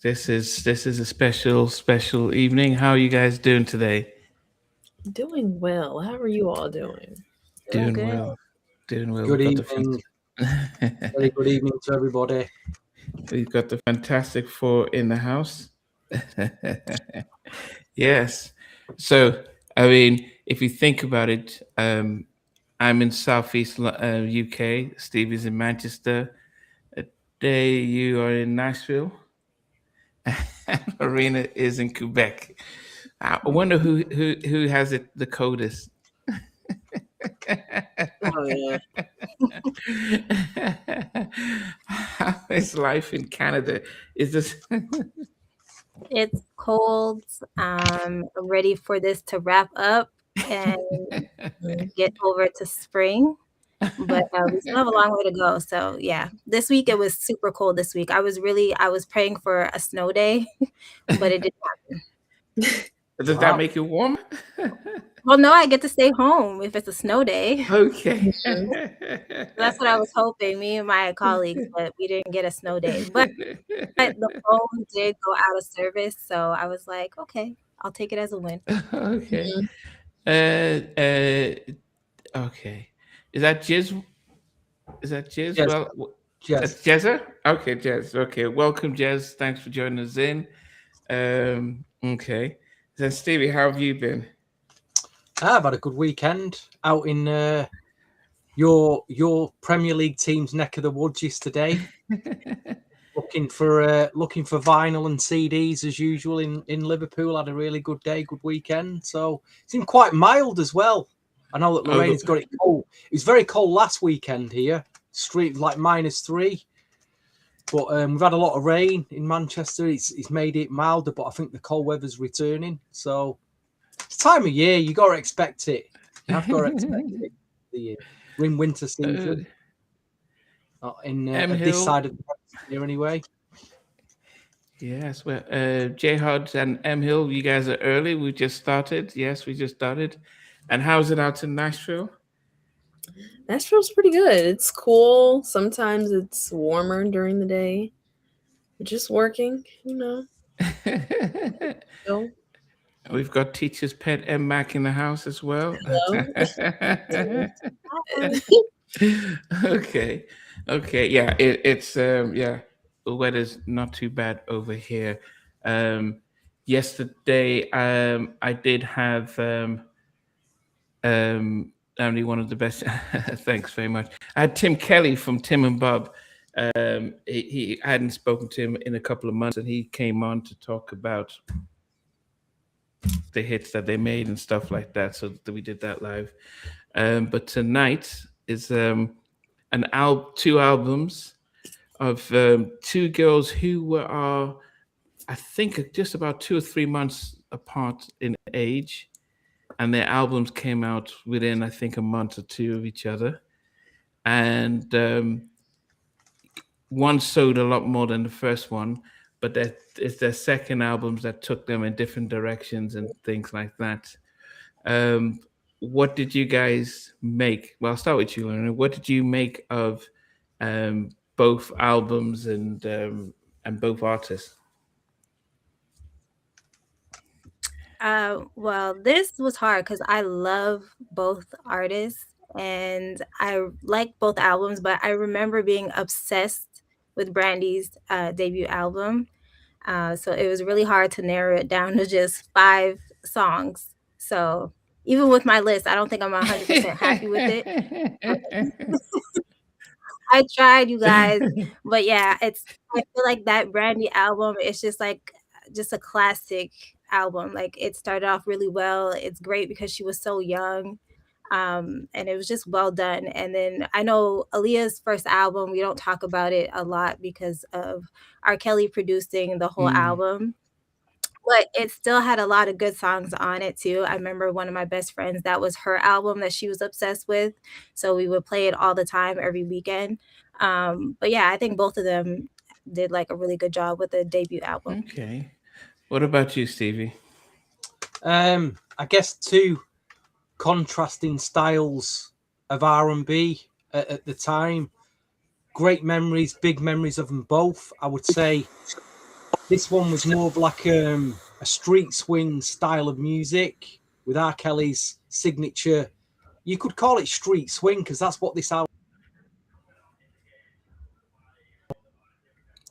This is a special evening. How are you guys doing today? Doing well. How are you all doing? Doing Doing good. well. Doing well. Good evening. Very good evening to everybody. We've got the Fantastic Four in the house. Yes. So, I mean, if you think about it, I'm in Southeast UK. Steve is in Manchester. Day you are in Nashville. And Marina is in Quebec. I wonder who has it the coldest. Oh yeah. How is life in Canada? Is this It's cold. I'm ready for this to wrap up and get over to spring. But we still have a long way to go. So yeah, this week it was super cold. This week I was praying for a snow day, but it didn't happen. does that Wow. make you warm? Well, no, I get to stay home if it's a snow day. Okay. That's what I was hoping. Me and my colleagues, but we didn't get a snow day. But the phone did go out of service, so I was like, okay, I'll take it as a win. Okay. Mhm. Okay. Is that Jizz? Is that Jizz? Yes, Well, yes. that's Jezza? Okay, Jez. Okay. Welcome, Jez. Thanks for joining us in. Okay. Then Stevie, how have you been? I've had a good weekend out in your Premier League team's neck of the woods yesterday. looking for vinyl and CDs as usual in Liverpool. Had a really good day, good weekend. So it seemed quite mild as well. I know that Lorraine's got it cold. It was very cold last weekend here, street like -3. But we've had a lot of rain in Manchester. It's made it milder, but I think the cold weather's returning. So it's time of year. You got to expect it. You have got to expect it. We're in winter season. Not in this side of the year anyway. Yes, well, J Hodge and M Hill, you guys are early. We just started. Yes, we just started. And how's it out in Nashville? Nashville's pretty good. It's cool. Sometimes it's warmer during the day. Just working. So, We've got teacher's pet M Mac in the house as well. hello. Okay, okay, yeah, it's yeah, the weather's not too bad over here. Yesterday, I did have only one of the best. Thanks very much. I had Tim Kelly from Tim and Bob. He I hadn't spoken to him in a couple of months, and he came on to talk about the hits that they made and stuff like that. So we did that live. But tonight is two albums of two girls who are, I think, just about 2 or 3 months apart in age, and their albums came out within, I think, a month or two of each other, and one sold a lot more than the first one, but that it's their second albums that took them in different directions and things like that. Um, what did you guys make? Well, I'll start with you, Lorna. What did you make of both albums and both artists? Well, this was hard because I love both artists and I like both albums, but I remember being obsessed with Brandy's debut album. So it was really hard to narrow it down to just 5 songs. So even with my list, I don't think I'm 100% happy with it. I tried, you guys, but yeah, I feel like that Brandy album is just like just a classic album. Like it started off really well. It's great because she was so young. And it was just well done. And then I know Aaliyah's first album, we don't talk about it a lot because of R. Kelly producing the whole Mm. album. But it still had a lot of good songs on it too. I remember one of my best friends, that was her album that she was obsessed with. So we would play it all the time every weekend. But yeah, I think both of them did like a really good job with the debut album. Okay. What about you, Stevie? I guess two contrasting styles of R&B at the time. Great memories, big memories of them both. I would say This one was more of like a street swing style of music with R. Kelly's signature. You could call it street swing because that's what this album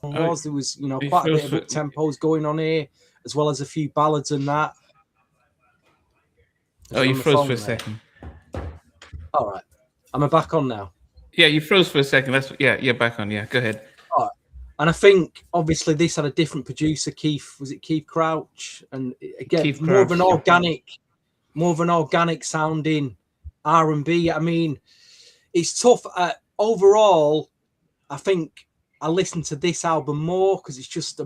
Oh, was. There was, you quite a bit froze of for, up tempos going on here, as well as a few ballads and that. oh, you froze for a second. All right, am I back on now? Yeah, you froze for a second. You're back on. Yeah, go ahead. All right. And I think obviously this had a different producer, Keith. Was it Keith Crouch? And again, Keith more of Crouch, an organic sounding R&B. I mean, it's tough. Overall, I think I listen to this album more because it's just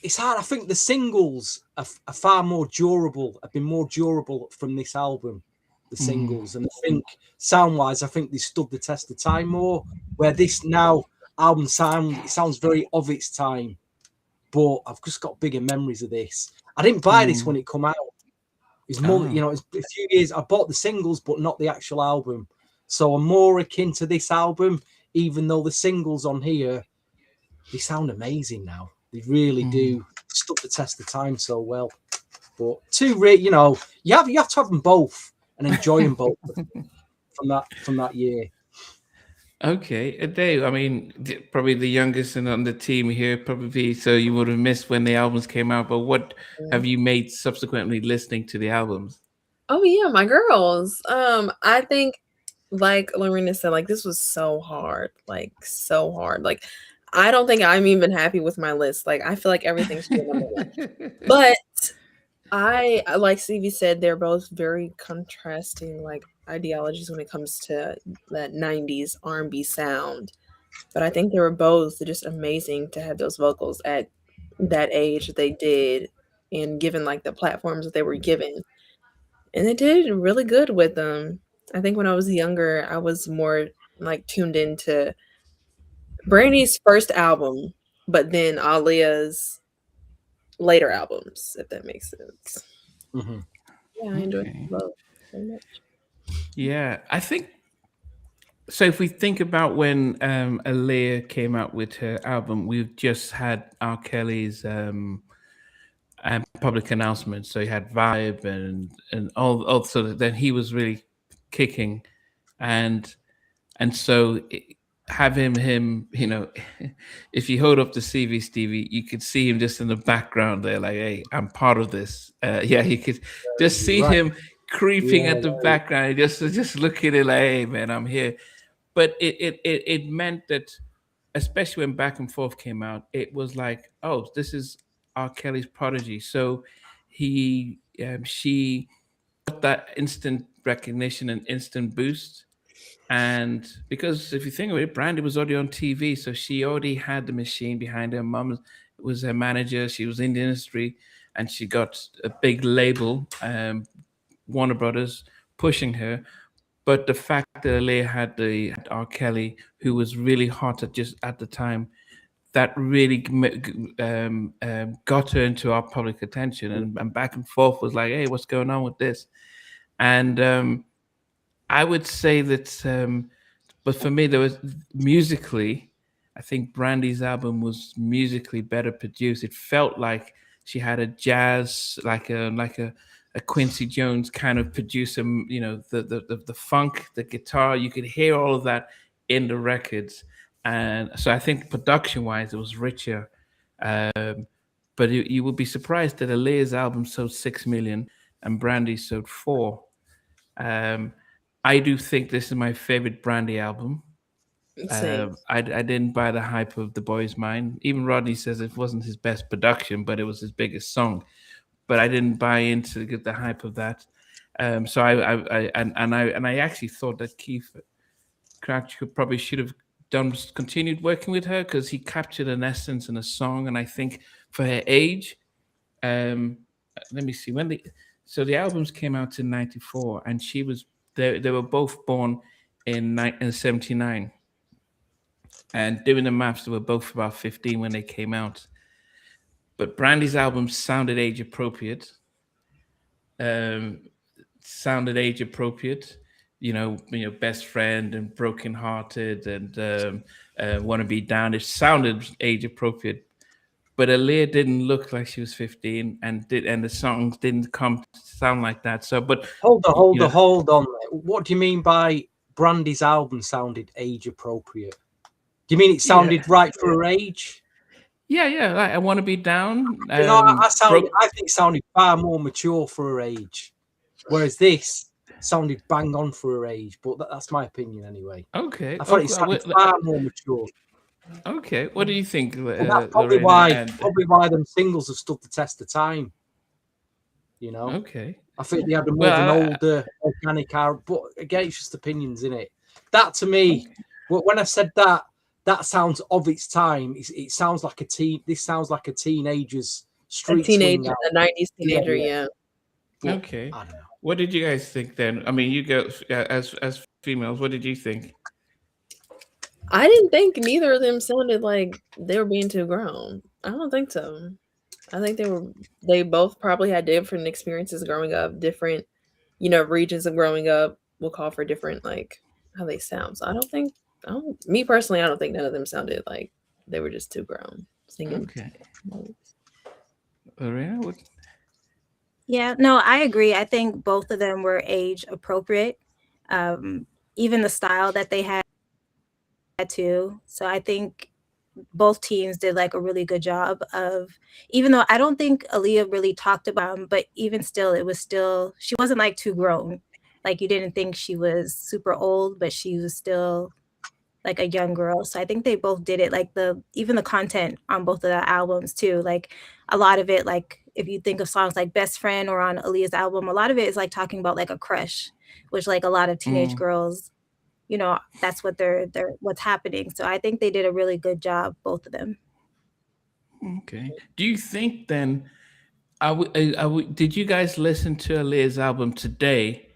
it's hard. I think the singles are far more durable, have been more durable from this album, the singles. And I think sound-wise, I think they stood the test of time more, where this now album it sounds very of its time. But I've just got bigger memories of this. I didn't buy this when it come out. It's more, it's a few years. I bought the singles, but not the actual album. So I'm more akin to this album, even though the singles on here, they sound amazing now. They really do. Stood the test of time so well. But you have to have them both and enjoy them both from that year. Okay, Dave. I mean, probably the youngest on the team here, probably. So you would have missed when the albums came out. But what have you made subsequently listening to the albums? Oh yeah, my girls. I think, like Lorena said, like this was so hard, like so hard. Like I don't think I'm even happy with my list. Like I feel like everything's still number one. But I like Stevie said, they're both very contrasting like ideologies when it comes to that 90s R&B sound. But I think they were both just amazing to have those vocals at that age that they did, and given like the platforms that they were given. And they did really good with them. I think when I was younger, I was more like tuned into Brandy's first album, but then Aaliyah's later albums, if that makes sense. Mm-hmm. Yeah, I enjoyed both very much. Yeah, I think so. If we think about when Aaliyah came out with her album, we've just had R. Kelly's public announcement. So he had Vibe and all so that then he was really kicking, and so have him, if you hold up the CV Stevie, you could see him just in the background there, like, hey, I'm part of this. Yeah, you could just see him creeping at the background, just looking at it like, hey man, I'm here. But it meant that, especially when Back and Forth came out, it was like, oh, this is R. Kelly's prodigy. So she got that instant recognition and instant boost. And because if you think of it, Brandy was already on TV, so she already had the machine behind her. Mom was her manager. She was in the industry, and she got a big label, Warner Brothers, pushing her. But the fact that Aaliyah had R. Kelly, who was really hot at the time, that really got her into our public attention. And Back and Forth was like, hey, what's going on with this? And I would say that, but for me, there was musically, I think Brandy's album was musically better produced. It felt like she had a jazz, like a Quincy Jones kind of producer. The funk, the guitar, you could hear all of that in the records, and so I think production-wise, it was richer. But you would be surprised that Aaliyah's album sold 6 million and Brandy sold 4. I do think this is my favorite Brandy album. I didn't buy the hype of The Boy's Mind. Even Rodney says it wasn't his best production, but it was his biggest song. But I didn't buy into the hype of that. So I actually thought that Keith Crouch probably should have continued working with her, because he captured an essence in a song. And I think for her age, let me see so the albums came out in '94, and they were both born in 1979. And doing the maths, they were both about 15 when they came out. But Brandy's album sounded age appropriate. Best Friend and Broken Hearted and Want to Be Down. It sounded age appropriate. but Aaliyah didn't look like she was 15, and the songs didn't come to sound like that. So, but Hold on, you know, hold on. What do you mean by Brandy's album sounded age appropriate? Do you mean it yeah, sounded right for her age? yeah. Like, I want to be down. You know, Broke. I think it sounded far more mature for her age, whereas this sounded bang on for her age. But that's my opinion anyway. Okay. I thought it Okay. sounded far more mature. Okay. What do you think, And that's Lorena? And probably why them singles have stood the test of time. You know, okay. I think they had a more of an Well, older, organic hour. But again, it's just opinions, in it. That to me, okay. when I said that, that sounds of its time. It sounds like a teen. This sounds like a teenager's A street swing teenager, out. a 90s Yeah, teenager, yeah. yeah. But Okay. I don't know. What did you guys think then? I mean, you girls, as females, what did you think? I didn't think neither of them sounded like they were being too grown. I don't think so. I think they both probably had different experiences growing up, different, regions of growing up will call for different like how they sound. So me personally, I don't think none of them sounded like they were just too grown singing. Okay. Lorena, what? Yeah, no, I agree. I think both of them were age appropriate. Even the style that they had too. So I think both teams did like a really good job of, even though I don't think Aaliyah really talked about, but even still, it was still, she wasn't like too grown. Like you didn't think she was super old, but she was still like a young girl. So I think they both did it. Like even the content on both of the albums too. Like a lot of it, like if you think of songs like Best Friend or on Aaliyah's album, a lot of it is like talking about like a crush, which like a lot of teenage girls, that's what they're what's happening. So I think they did a really good job, both of them. Okay. Do you think then? Did you guys listen to Aaliyah's album today,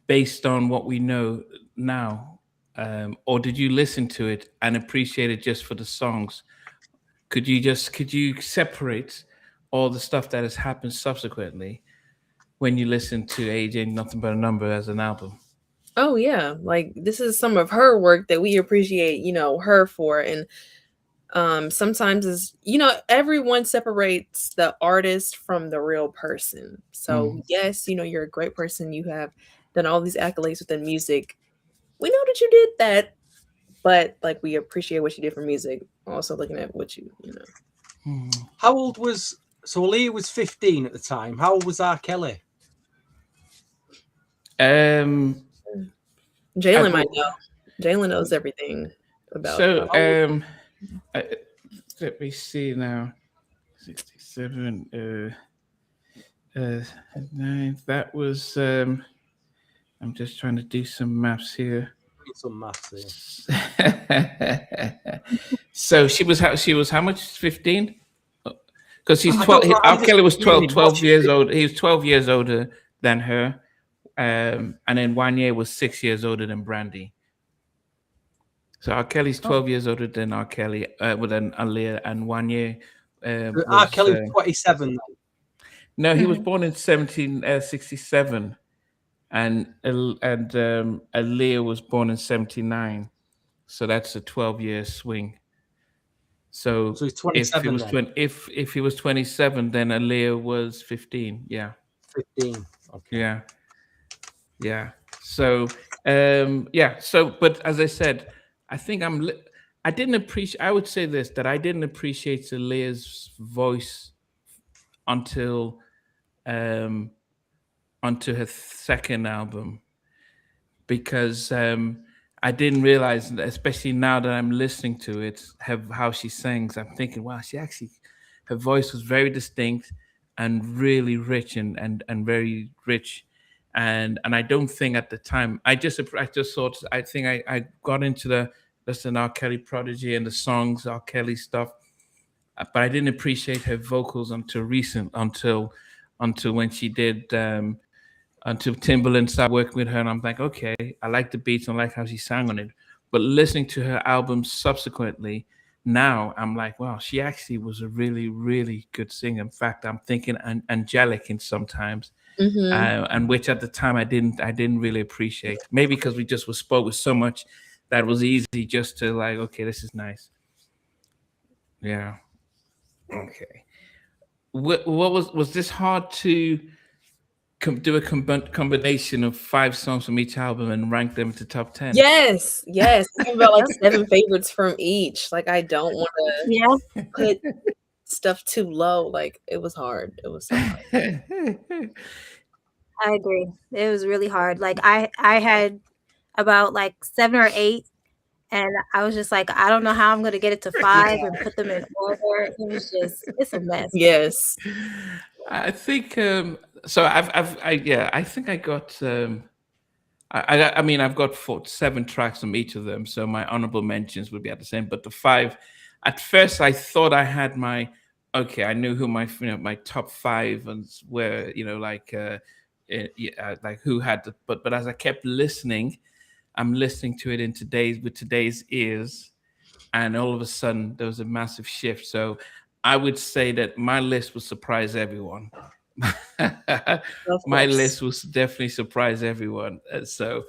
based on what we know now, or did you listen to it and appreciate it just for the songs? Could you separate all the stuff that has happened subsequently when you listen to Age Ain't Nothing But a Number as an album? Oh yeah, like this is some of her work that we appreciate, her for. And sometimes is, everyone separates the artist from the real person. So yes, you're a great person, you have done all these accolades within music. We know that you did that, but like we appreciate what you did for music. Also looking at what How old was Aaliyah was 15 at the time? How old was R. Kelly? Jalen might know. Jalen knows everything about So that. let me see now. 67 9, that was I'm just trying to do some maths here. Some maths here. So she was how much? 15? Because he's I 12. don't know, R. Kelly was 12, really 12 years old. He was 12 years older than her. And then Wanye was 6 years older than Brandy. So R. Kelly's 12 years older than R. Kelly, than Aaliyah, and Wanye. R. Kelly was 27 then. No, he was born in 1767, and Aaliyah was born in 79. So that's a 12-year swing. So he's if 27 he was then. if he was 27, then Aaliyah was 15. Yeah. 15. Okay. Yeah. So but as I said, I think I didn't appreciate. I would say this, that I didn't appreciate Aaliyah's voice until onto her second album, because I didn't realize, especially now that I'm listening to it, how she sings. I'm thinking, wow, her voice was very distinct and really rich and very rich. And I don't think at the time, I just thought, I think I got into the listen R. Kelly prodigy and the songs, R. Kelly stuff, but I didn't appreciate her vocals until when she did until Timbaland started working with her, and I'm like, okay, I like the beats, I like how she sang on it. But listening to her albums subsequently, now I'm like, wow, she actually was a really, really good singer. In fact, I'm thinking angelic in sometimes, and which at the time I didn't really appreciate. Maybe because we just were spoke with so much that was easy just to like, okay, this is nice. Yeah. Okay. What was this hard to do a combination of 5 songs from each album and rank them to top 10? Yes, yes. I have about like Yep. 7 favorites from each. Like I don't want to Yeah, put stuff too low. Like it was hard. It was so hard. I agree. It was really hard. Like I had about like 7 or 8, and I was just like, I don't know how I'm gonna get it to 5 and put them in order. It was just, it's a mess. Yes. I think so. I think I got I mean I've got 7 tracks from each of them, so my honorable mentions would be at the same. But the 5, at first I thought I had my okay. I knew who my my top 5 and where like yeah, like who had the but as I kept listening, I'm listening to it in today's ears, and all of a sudden there was a massive shift. So I would say that my list will surprise everyone. Of My course. list will definitely surprise everyone. So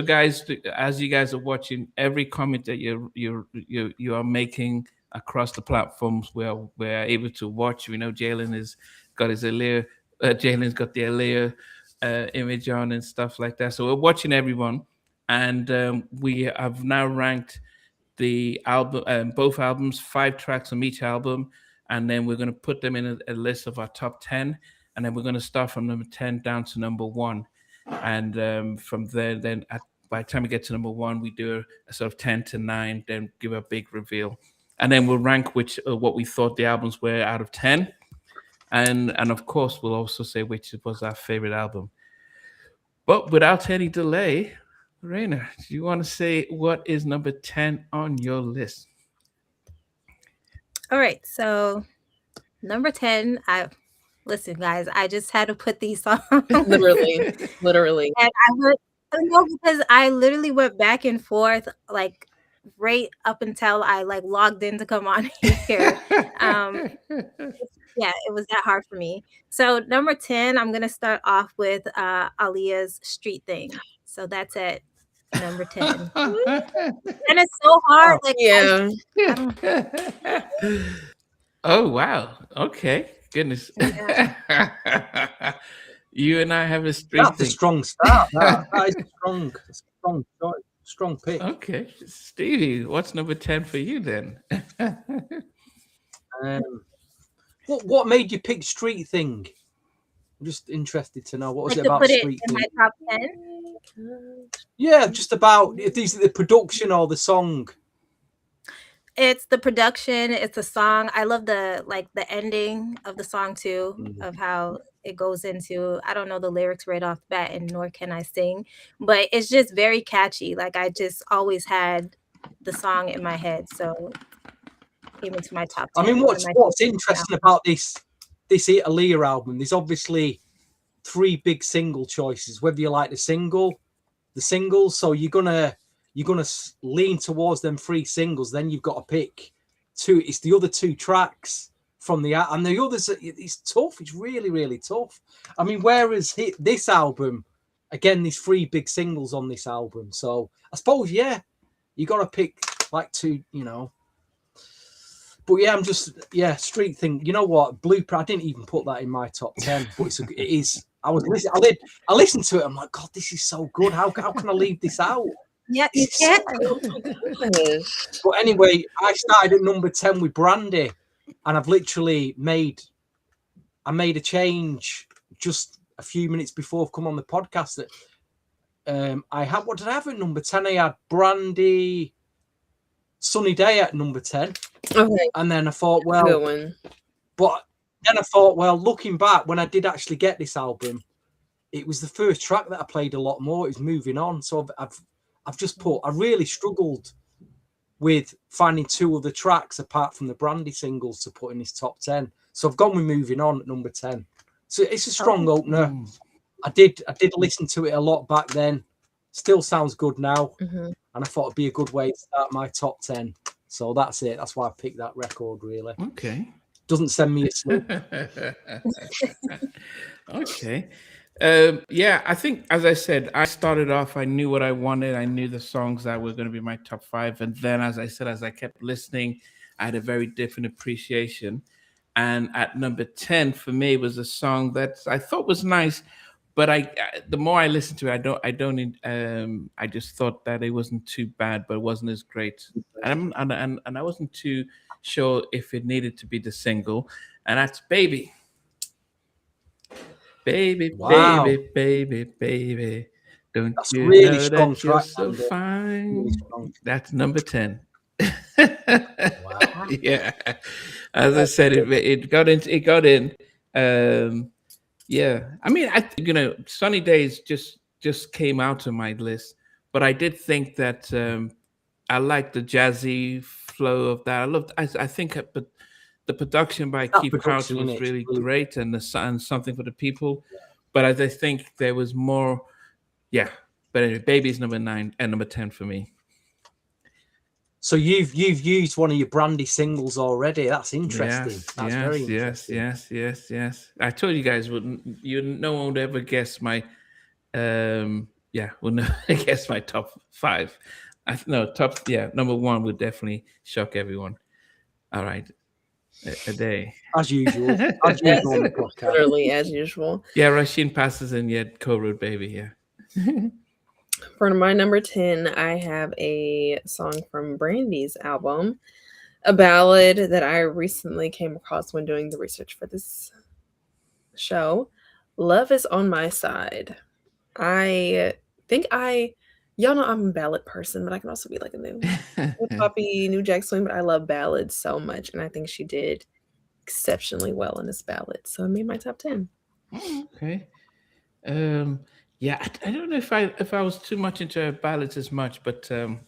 guys, as you guys are watching, every comment that you are making across the platforms, we're able to watch. We know Jalen has got his Aaliyah, Jalen's got the Aaliyah image on and stuff like that. So we're watching everyone, and we have now ranked the album, both albums, 5 tracks from each album, and then we're going to put them in a list of our top 10, and then we're going to start from number 10 down to number 1, and from there, then by the time we get to number 1, we do a sort of 10 to 9, then give a big reveal, and then we'll rank which what we thought the albums were out of 10, and of course we'll also say which was our favorite album. But without any delay, Raina, do you want to say what is number 10 on your list? All right, so number 10, I listen, guys, I just had to put these songs. Literally. Literally. And I went, no, because I literally went back and forth, like right up until I like logged in to come on here. Um, yeah, it was that hard for me. So number 10, I'm gonna start off with Aaliyah's Street Thing. So that's at number 10. And it's so hard. Like Yeah. I don't, Oh wow. Okay. Goodness. yeah. You and I have a street That's a thing. strong start. That is a strong choice, strong pick. Okay. Stevie, what's number 10 for you then? What made you pick Street Thing? I'm just interested to know what was Like it to about put it Street in Thing? my top 10. Yeah, just about if these the production or the song. It's the production, it's the song. I love the like the ending of the song too, of how it goes into, I don't know the lyrics right off the bat, and nor can I sing, but it's just very catchy. Like I just always had the song in my head, so it came into my top I 10. mean, one of my what's favorite interesting albums. about this Aaliyah album? There's obviously 3 big single choices. Whether you like the singles, so you're gonna lean towards them 3 singles. Then you've got to pick 2. It's the other 2 tracks from and the others. It's tough. It's really tough. I mean, whereas this album, again, there's 3 big singles on this album. So I suppose you got to pick like 2. But yeah, Street Thing. You know what? Blueprint. I didn't even put that in my top 10, but it is. I was listening. I listened to it. I'm like, God, this is so good. How can I leave this out? Yeah, you can't. But anyway, I started at number 10 with Brandy, and I've literally made a change just a few minutes before I've come on the podcast. That I had. What did I have at number 10? I had Brandy, Sunny Day at number 10. Okay. And then I thought, Good well, one. but then I thought, well, looking back, when I did actually get this album, it was the first track that I played a lot more. It was Moving On. So I've just I really struggled with finding 2 other tracks apart from the Brandy singles to put in this top 10. So I've gone with Moving On at number 10. So it's a strong opener. I did listen to it a lot back then. Still sounds good now. And I thought it'd be a good way to start my top 10. So that's it. That's why I picked that record, really. Okay. Doesn't send me asleep. Okay. Yeah, I think, as I said, I started off, I knew what I wanted. I knew the songs that were going to be my top 5. And then, as I said, as I kept listening, I had a very different appreciation. And at number 10 for me was a song that I thought was nice, but the more I listened to it, I just thought that it wasn't too bad, but it wasn't as great. And I wasn't too sure if it needed to be the single, and that's Baby. Baby, Wow, baby, baby, baby. Don't that's a you really know strong that you're track, so Andy. Really fine? strong. That's number 10. Wow. Yeah. As I said, it got into it got in. Um yeah. I mean, Sunny Days just came out on my list, but I did think that I liked the jazzy flow of that. I think but the production by That Keith Crouch production in was it's really brilliant. great, and something for the people. But I think there was more. Yeah. But anyway, Baby's number 9 and number 10 for me. So you've used one of your Brandy singles already. That's interesting. Yes, That's very yes, yes, interesting. yes. I told you guys no one would ever guess my would never guess my top 5. No, number 1 would definitely shock everyone. All right. A day. As usual. As usual on the podcast. Literally as usual. Yeah, Rasheen passes and yet co-wrote Baby, yeah. For my number 10, I have a song from Brandy's album, a ballad that I recently came across when doing the research for this show. Love is on My Side. I think y'all know I'm a ballad person, but I can also be like a new poppy, new Jack Swing, but I love ballads so much, and I think she did exceptionally well in this ballad. So I made my top 10. Oh, okay. Yeah, I don't know if I was too much into ballads as much, but don't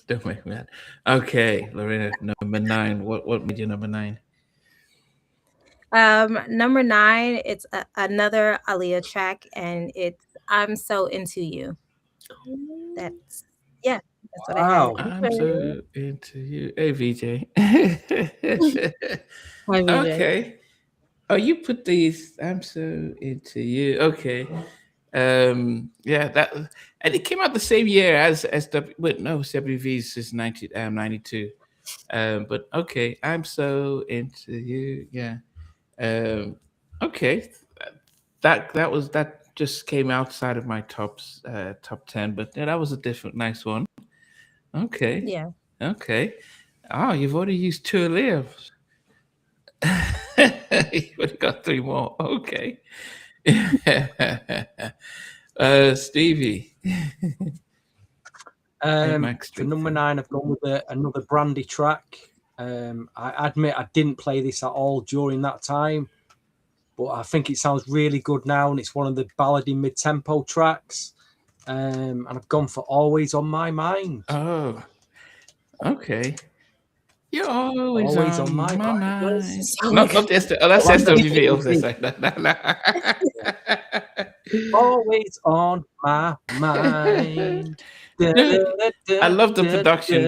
make me mad. Okay, Lorena, number 9. What made you number 9? Number 9, it's another Aaliyah track, and it's "I'm So Into You." That's that's what I Wow. had. I'm so into you. Hey, VJ. Hi, VJ. Okay. Oh, you put these. I'm so into you. Okay. Yeah, that and it came out the same year as WV's is 92. But okay, I'm so into you. Yeah. Okay. That just came outside of my top 10, but yeah, that was a different nice one. Okay. Yeah. Okay. Oh, you've already used 2 Aaliyahs. You've already got 3 more. Okay. Stevie. For number 9, I've gone with another Brandy track. I admit I didn't play this at all during that time, but I think it sounds really good now, and it's one of the ballady mid-tempo tracks. And I've gone for Always on My Mind. Oh, okay. You're always on my mind. Not SWV. Oh, that's SWV. I was like, no. Always on my mind. I love the production.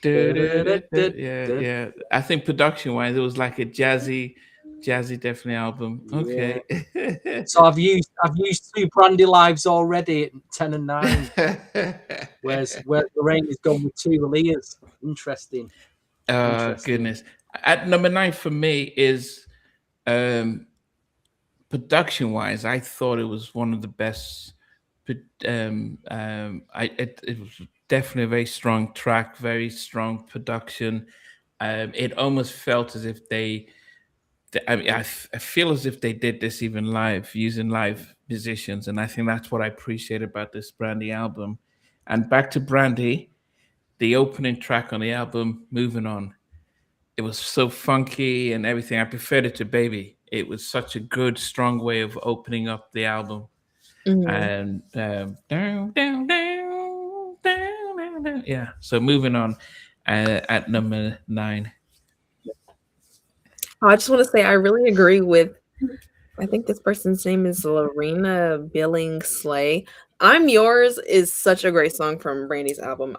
Yeah. I think production-wise, it was like a jazzy, definitely album. Okay. Yeah. So I've used 2 Brandy lives already at 10 and 9. where Lorraine is going with 2 Aaliyahs. Interesting. Goodness. At number 9 for me is production-wise, I thought it was one of the best. But it was definitely a very strong track, very strong production. It almost felt as if I feel as if they did this even live, using live musicians, and I think that's what I appreciate about this Brandy album. And back to Brandy, the opening track on the album, "Moving On." It was so funky and everything. I preferred it to Baby. It was such a good, strong way of opening up the album. And yeah. So moving on at number 9. I just want to say I really agree with. I think this person's name is Lorena Billing Slay. "I'm Yours" is such a great song from Brandy's album.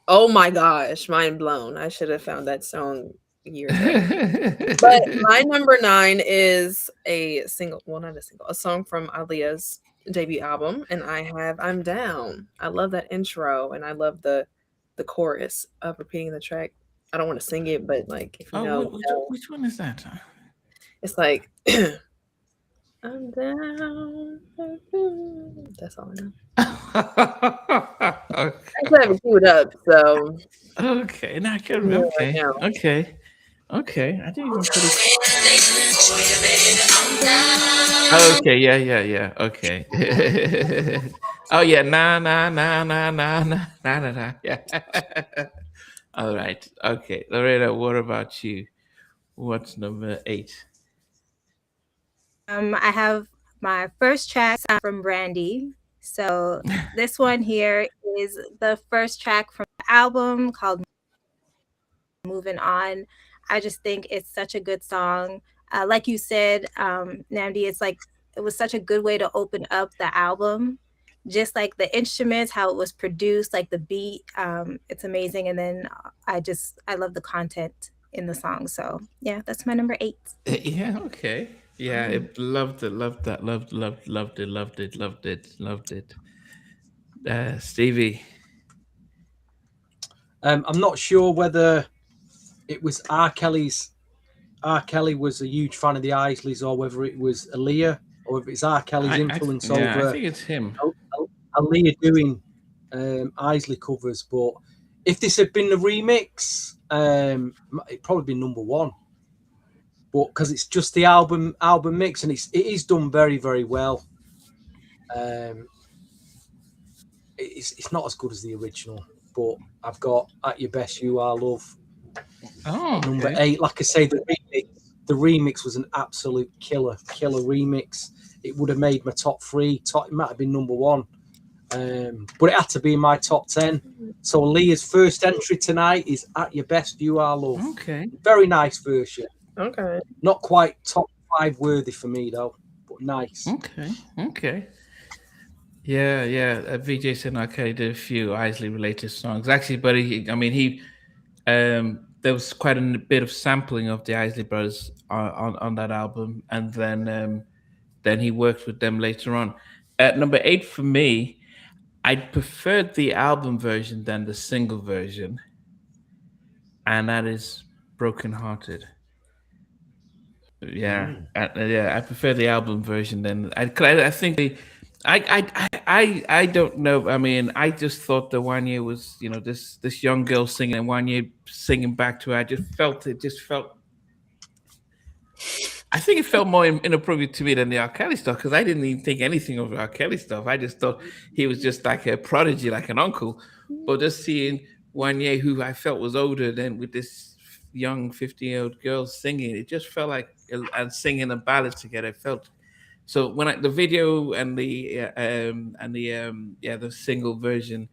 Oh my gosh, mind blown. I should have found that song years ago. But my number 9 is a single, well, not a single, a song from Aaliyah's debut album, and I have "I'm Down." I love that intro, and I love the chorus of repeating the track. I don't want to sing it, but like if you Oh, know, you know. which one is that? It's like I'm down. That's all I know. I Okay. actually have it queued up, so Okay, now I I can can hear remember. it right Okay, now. okay, okay. I didn't even put it. I'm Oh, down. okay, yeah, yeah, yeah. Okay. Oh yeah, nah, nah, nah, nah, nah, nah, nah, nah, nah. Yeah. All right. Okay, Lorena. What about you? What's number 8? I have my first track from Brandy. So this one here is the first track from the album called Moving On. I just think it's such a good song. Like you said, Namdi, it's like it was such a good way to open up the album. Just like the instruments, how it was produced, like the beat, it's amazing. And then I love the content in the song. So yeah, that's my number 8. Yeah. Okay. Yeah. Loved it. Loved that. Loved it. Loved it. Loved it. Loved it. Stevie. I'm not sure whether it was R. Kelly's. R. Kelly was a huge fan of the Isleys, or whether it was Aaliyah, or if it's R. Kelly's influence Yeah. I over think it's him. Aaliyah doing Isley covers. But if this had been the remix, it'd probably be number one. But because it's just the album mix, and it is done very, very well. Um, it's not as good as the original, but I've got At Your Best You Are Love Oh, at number okay. 8. Like I say, the remix was an absolute killer remix. It would have made my top 3. It might have been number 1, but it had to be in my top 10. So Leah's first entry tonight is At Your Best You Are Love. Okay. Very nice version. Okay. Not quite top 5 worthy for me though, but nice. Okay. Okay. Yeah, yeah. VJ said okay, did a few Isley related songs. Actually, but there was quite a bit of sampling of the Isley Brothers on that album, and then he worked with them later on. At number 8 for me, I preferred the album version than the single version, and that is Broken Hearted. Yeah, yeah. I prefer the album version than 'cause I think I don't know. I mean, I just thought the one year was this young girl singing and one year singing back to her. I just felt it. Just felt. I think it felt more inappropriate to me than the R. Kelly stuff because I didn't even think anything of R. Kelly stuff. I just thought he was just like a prodigy, like an uncle. But just seeing one year who I felt was older than with this young 15-year-old girl singing, it just felt like and singing a ballad together. It felt so when the video and the single version,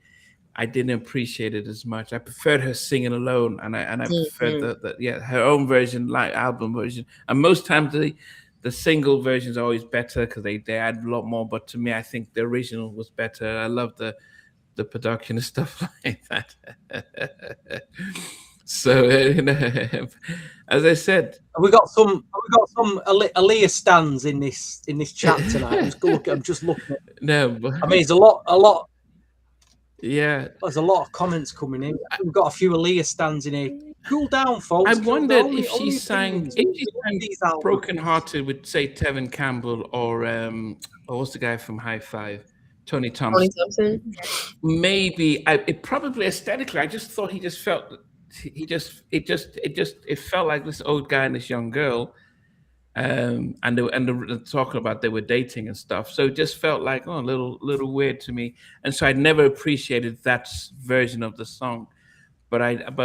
I didn't appreciate it as much. I preferred her singing alone, and I preferred Mhm. her own version, like album version. And most times the single versions are always better because they add a lot more. But to me, I think the original was better. I love the production and stuff like that. So as I said, We got some Aaliyah stands in this chat tonight. I'm just looking at. no, but I mean, there's yeah, there's a lot of comments coming in. We've got a few Aaliyah stands in here. Cool down, I folks. Cool down. wondered Only opinions. if We she love sang these albums. "Broken Hearted" with say Tevin Campbell or what's the guy from High Five, Tony Tony Thompson. Thompson. Maybe it probably aesthetically. I just thought he just felt it felt like this old guy and this young girl, and talking about they were dating and stuff. So it just felt like a little weird to me, and so I never appreciated that version of the song. But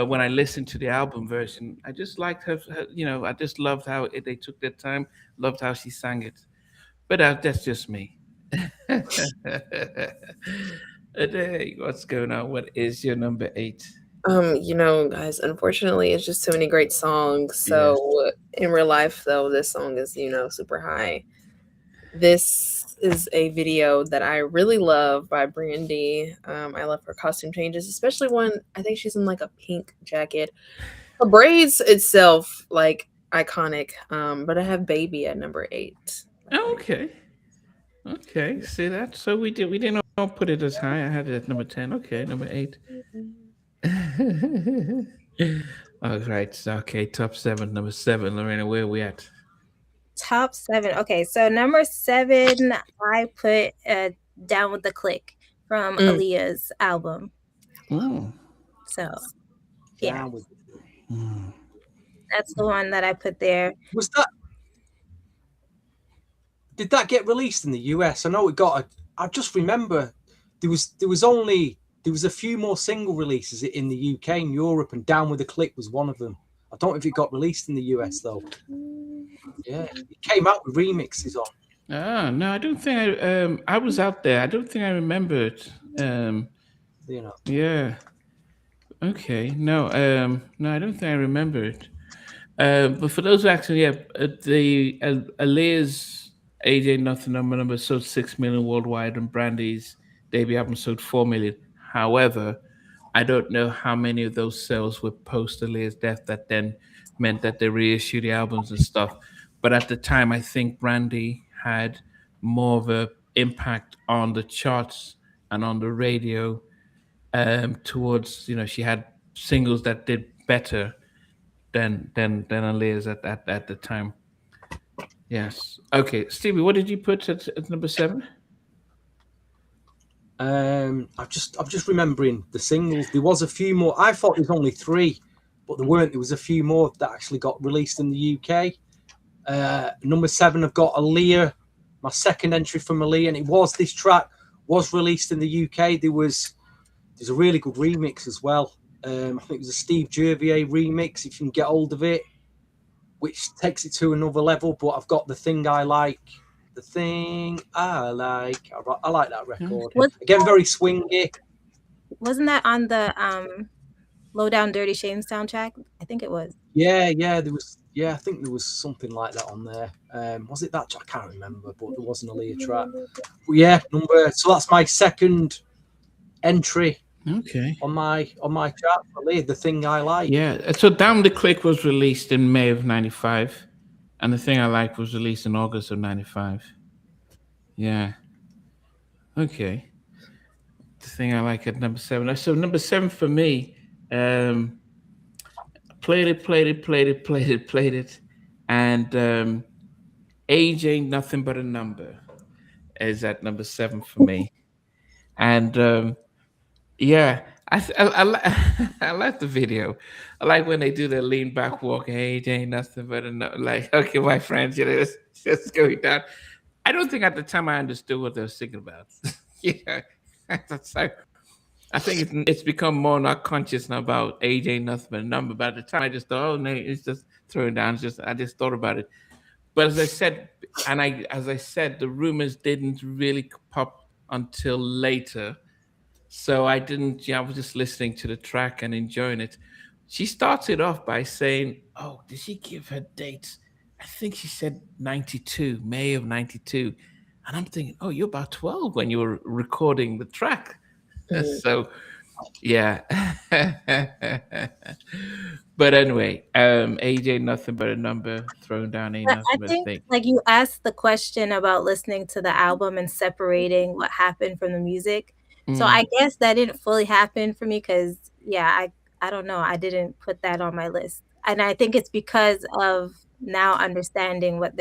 when I listened to the album version, I just liked I just loved how they took their time, loved how she sang it. But that's just me. Hey, what's going on? What is your number 8? Guys, unfortunately, it's just too many great songs. Yes. So in real life, though, this song is, super high. This is a video that I really love by Brandy. I love her costume changes, especially when I think she's in like a pink jacket. Her braids itself, like iconic. But I have Baby at number 8. Oh, okay. Okay, see that? So we didn't all put it as high. I had it at number 10. Okay, number 8. All right. Okay, top 7. Number 7. Lorena, where are we at? Top 7. Okay, so number 7, I put Down with the Click from Mm. Aaliyah's album. Oh. So, yeah, Down with. Mm. that's the one that I put there. Was that? Did that get released in the US? I know it got. I just remember there was a few more single releases in the UK and Europe, and Down with the Click was one of them. I don't know if it got released in the US though. Yeah, it came out with remixes on. Ah, no, I don't think I was out there. I don't think I remember it. You know. Yeah. Okay. No, no, I don't think I remember it. But for those who actually, yeah, the Aaliyah's AJ Nothing number sold 6 million worldwide, and Brandy's debut album sold 4 million. However, I don't know how many of those sales were post Aaliyah's death that then meant that they reissued the albums and stuff. But at the time, I think Brandy had more of a impact on the charts and on the radio, towards, she had singles that did better than Aaliyah's at the time. Yes. Okay, Stevie, what did you put at number 7? I'm just remembering the singles. There was a few more. I thought there was only 3, but there weren't. There was a few more that actually got released in the UK. Number 7, I've got Aaliyah, my second entry from Aaliyah, and this track was released in the UK. There's a really good remix as well. I think it was a Steve Jervier remix, if you can get hold of it, which takes it to another level. But I've got The Thing I Like. The Thing I Like. I like that record. Again, very swingy. Wasn't that on the Low Down Dirty Shame soundtrack? I think it was. Yeah, there was. Yeah, I think there was something like that on there. Was it that? I can't remember, but there was an Aaliyah track. But yeah, so that's my second entry. Okay. On my chart, Aaliyah, The Thing I Like. Yeah. So Down the Click was released in May of '95, and The Thing I Like was released in August of '95. Yeah. Okay. The Thing I Like at number 7. So number 7 for me, played it, and Age Ain't Nothing But a Number is at number 7 for me. And yeah, I like the video. I like when they do the lean back walk. Age ain't nothing but a like, okay, my friends, it's just going down. I don't think at the time I understood what they were singing about. Yeah, that's like, I think it's become more not conscious now about age ain't nothing but a number. But at the time, I just thought, oh no, it's just throwing down. I just thought about it. But as I said, the rumors didn't really pop until later. So I didn't, I was just listening to the track and enjoying it. She started off by saying, oh, did she give her dates? I think she said 92, May of 92. And I'm thinking, oh, you're about 12 when you were recording the track. So, yeah. But anyway, AJ, Nothing But a Number, Thrown Down Ain't But Nothing I But a think, Thing. like, you asked the question about listening to the album and separating what happened from the music. So I guess that didn't fully happen for me because, yeah, I don't know. I didn't put that on my list. And I think it's because of now understanding what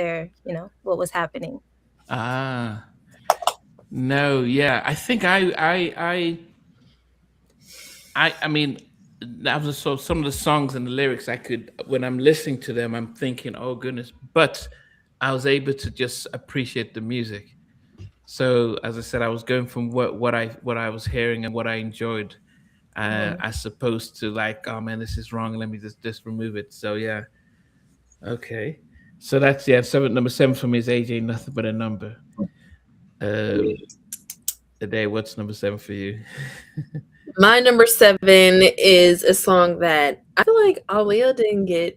what was happening. Ah, no, yeah. I think I mean, that was so some of the songs and the lyrics I could, when I'm listening to them, I'm thinking, oh goodness. But I was able to just appreciate the music. So as I said, I was going from what I was hearing and what I enjoyed, as opposed to like, oh man, this is wrong. Let me just remove it. So yeah, okay. So that's, yeah. Number 7 for me is AJ, Nothing But a Number. Today, what's number 7 for you? My number 7 is a song that I feel like Aaliyah didn't get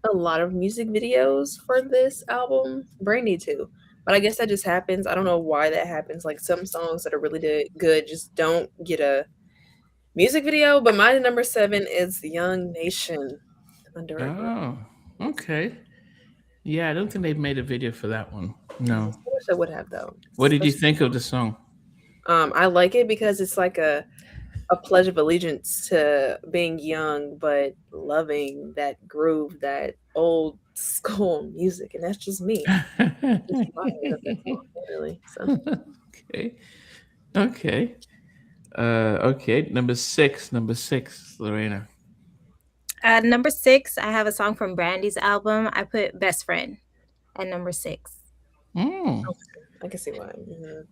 a lot of music videos for this album. Brandy too. But I guess that just happens. I don't know why that happens. Like some songs that are really good just don't get a music video. But my number 7 is Young Nation, Under a Groove. Oh, okay. Yeah, I don't think they've made a video for that one. No. I wish I would have though. What did you think of the song? I like it because it's like a pledge of allegiance to being young but loving that groove, that old school music, and that's just me. Just reminded of that song, literally. So Okay. Okay. Okay. Number six, Lorena. Number 6, I have a song from Brandy's album. I put Best Friend at number 6. Mm. I can see why. Mhm.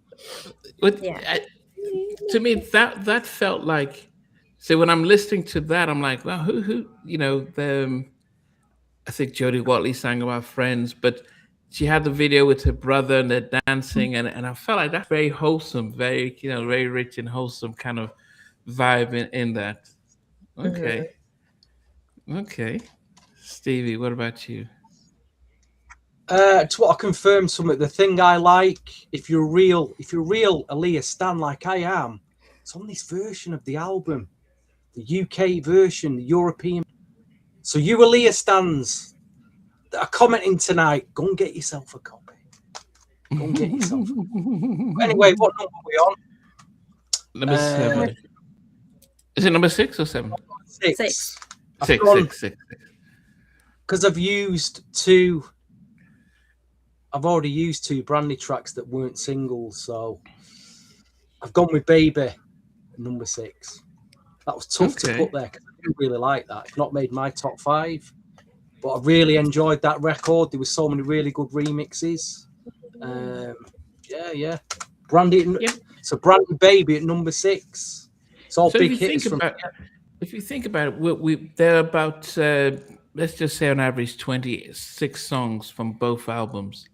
But Yeah. to me, that felt like. So when I'm listening to that, I'm like, well, who, the. I think Jodie Watley sang about friends, but she had the video with her brother and they're dancing, and I felt like that's very wholesome, very very rich and wholesome kind of vibe in that. Mhm. Okay, okay. Stevie, what about you? To what I confirm something, the thing I like, if you're real Aaliyah stan like I am, it's on this version of the album, the UK version, the European. So you Aaliyah stans that are commenting tonight, go and get yourself a copy. Go and get yourself. Anyway, what number are we on? Number Number seven. Is it number 6 or 7? 6. 6. I've Six, gone six, six. because I've used two. I've already used two Brandy tracks that weren't singles, so I've gone with Baby, number 6. That was tough to Okay. put there because I didn't really like that. It's not made my top 5, but I really enjoyed that record. There were so many really good remixes. Yeah. Brandy, Yeah. so Brandy Baby at number 6. It's all So big hitters from. if you think about it, there are about let's just say on average 26 songs from both albums,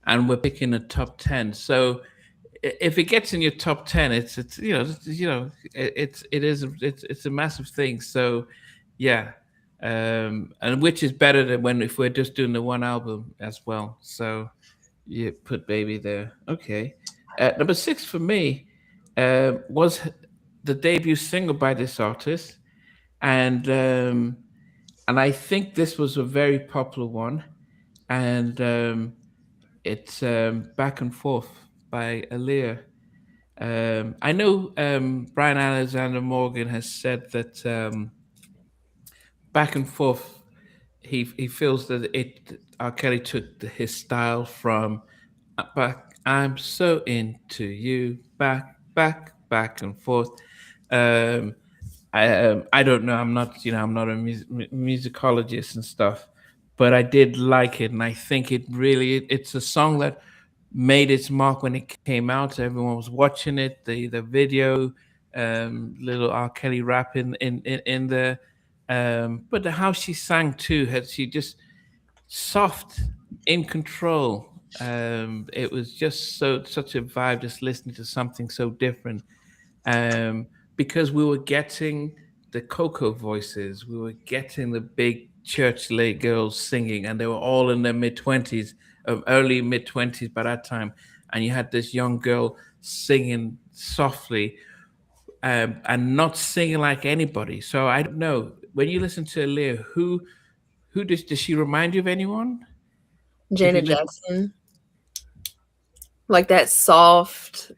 and we're picking a top 10. So if it gets in your top 10, it's it's a massive thing. So yeah, and which is better than when if we're just doing the one album as well. So you put Baby there. Okay. Number 6 for me was the debut single by this artist, and I think this was a very popular one, and it's Back and Forth by Aaliyah. I know Brian Alexander Morgan has said that Back and Forth, he feels that R. Kelly took his style from back. I'm so into you, back and forth. Um, I don't know. I'm not a musicologist and stuff, but I did like it, and I think it's a song that made its mark when it came out. Everyone was watching it. The video, little R. Kelly rap in there, but how she sang too, had she just soft, in control. It was just such a vibe just listening to something so different. Because we were getting the Coco voices, we were getting the big church lay girls singing, and they were all in their mid 20s, early mid 20s by that time. And you had this young girl singing softly, and not singing like anybody. So I don't know. When you listen to Aaliyah, who does she remind you of anyone? If you Janet listen, Jackson, like that soft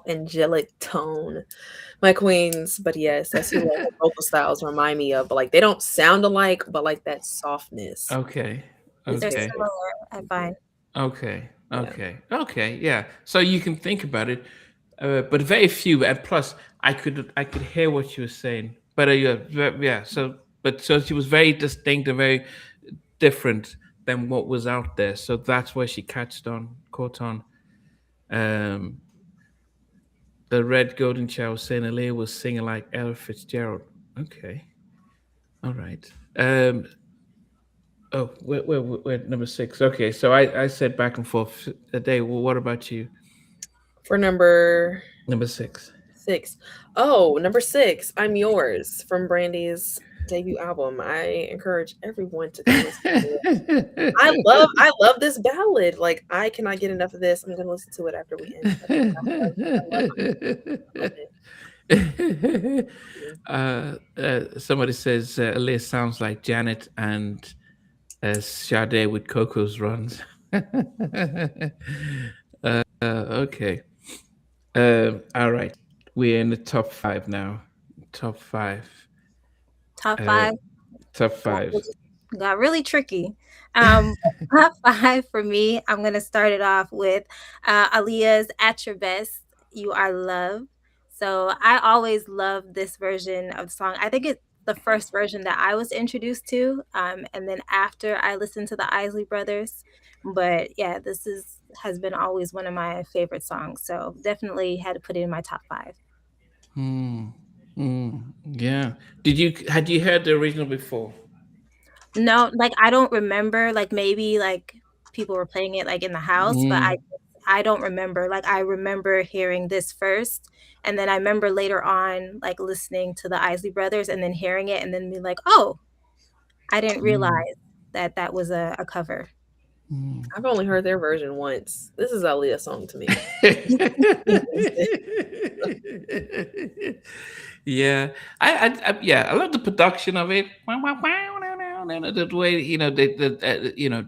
angelic tone. My queens, but yes, that's who like her vocal styles remind me of. But like they don't sound alike, but like that softness okay, is They're very okay. similar, I find. Okay, yeah. okay, yeah. So you can think about it, but very few. And plus, I could hear what you were saying, but yeah, yeah. So she was very distinct and very different than what was out there. So that's where she caught on. Um, the Red Golden Child was saying Aaliyah was singing like Ella Fitzgerald. Okay, all right. Oh, we're number 6. Okay, so I said back and forth a day. Well, what about you? For number Number 6. 6. Oh, number 6, I'm Yours from Brandy's debut album. I encourage everyone to go listen to it. I love this ballad. Like I cannot get enough of this. I'm gonna listen to it after we end. I love it. Somebody says Aaliyah sounds like Janet and Sade with Coco's runs. Okay. All right. We're in the top five now. Top five. Top Uh, five top got five. really, got really tricky. Um, top five for me, I'm gonna start it off with Aaliyah's "At Your Best." You are love. So I always love this version of the song. I think it's the first version that I was introduced to, and then after I listened to the Isley Brothers. But yeah, this is has been always one of my favorite songs. So definitely had to put it in my top five. Hmm. Yeah. Had you heard the original before? No, like, I don't remember, like, maybe, like, people were playing it, like, in the house, but Mm, I don't remember, like, I remember hearing this first, and then I remember later on, like, listening to the Isley Brothers and then hearing it and then being like, "Oh, I didn't mm, realize that that was a cover." mm. I've only heard their version once. This is Aaliyah song to me. Yeah, yeah, I love the production of it. Wow, wow, wow, wow, wow, and the way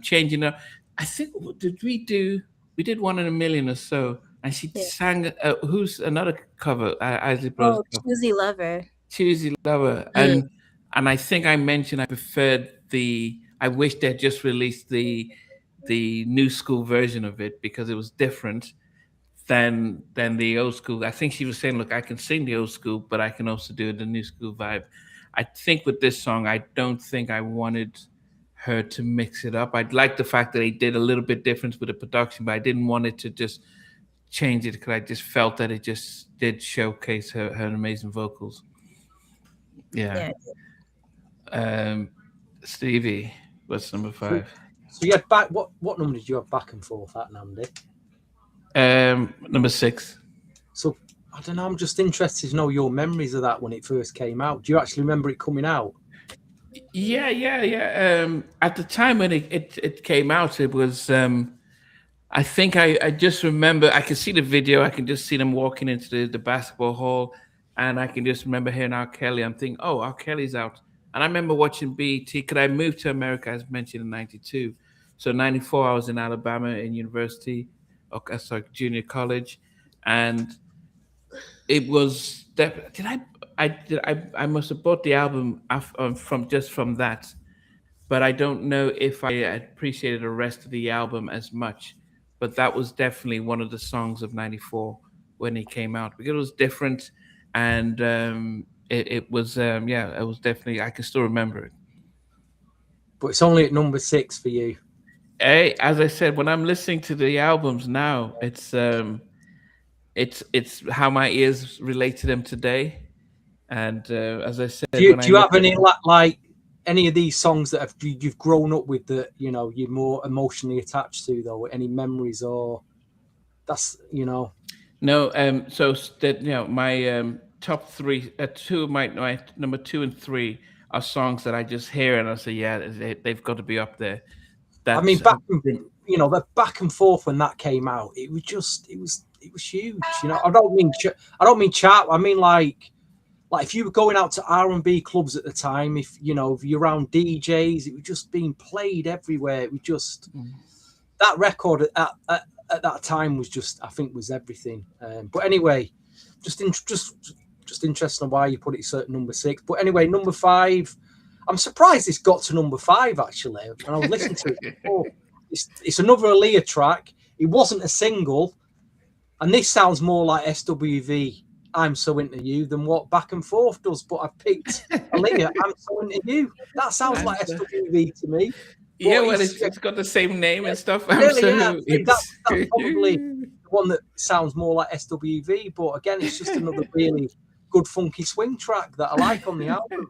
changing up. I think what did we do? We did one in a million or so, and she Yeah. sang. Who's another cover? Isley Brothers Oh, cover. "Choosy Lover." Choosy Lover, Mm. and I think I mentioned I preferred the. I wish they'd just released the new school version of it because it was different than the old school. I think she was saying, "Look, I can sing the old school, but I can also do the new school vibe." I think with this song, I don't think I wanted her to mix it up. I'd like the fact that they did a little bit different with the production, but I didn't want it to just change it because I just felt that it just did showcase her amazing vocals. Yeah. Yeah. Um, Stevie, what's number So, five? so you had back. What number did you have back and forth at, Andy? Number six. So I don't know. I'm just interested to know your memories of that when it first came out. Do you actually remember it coming out? Yeah, yeah, yeah. At the time when it came out, it was. I think I just remember. I can see the video. I can just see them walking into the basketball hall, and I can just remember hearing R. Kelly. I'm thinking, oh, R. Kelly's out. And I remember watching BET. Because I moved to America, as mentioned, in '92. So '94, I was in Alabama in university, or sorry, junior college, and it was did I must have bought the album from that, but I don't know if I appreciated the rest of the album as much. But that was definitely one of the songs of '94 when it came out because it was different, and it was yeah, it was definitely I can still remember it. But it's only at number six for you. Hey, as I said, when I'm listening to the albums now, it's how my ears relate to them today. And as I Do said, you when I do you look have at any like any of these songs that you've grown up with that you're more emotionally attached to though? Any memories or that's no, that my top three, two of my number two and three are songs that I just hear and I say, yeah, they've got to be up there. I mean That's the back and forth when that came out, it was just it was huge. I don't mean I don't mean chart. I mean like if you were going out to R&B clubs at the time, if you're around DJs, it was just being played everywhere. It was just that record at that time was just I think was everything. But anyway, just interested in why you put it at number six. But anyway, number five. I'm surprised it's got to number five actually, and I was listening to it before. It's another Aaliyah track. It wasn't a single, and this sounds more like SWV. I'm so into you than what Back and Forth does. But I picked Aaliyah. I'm so into you. That sounds like I'm SWV to me. yeah, But well, it's it's got the same name and stuff. I'm yeah. so That's probably the one that sounds more like SWV. But again, it's just another really good funky swing track that I like on the album.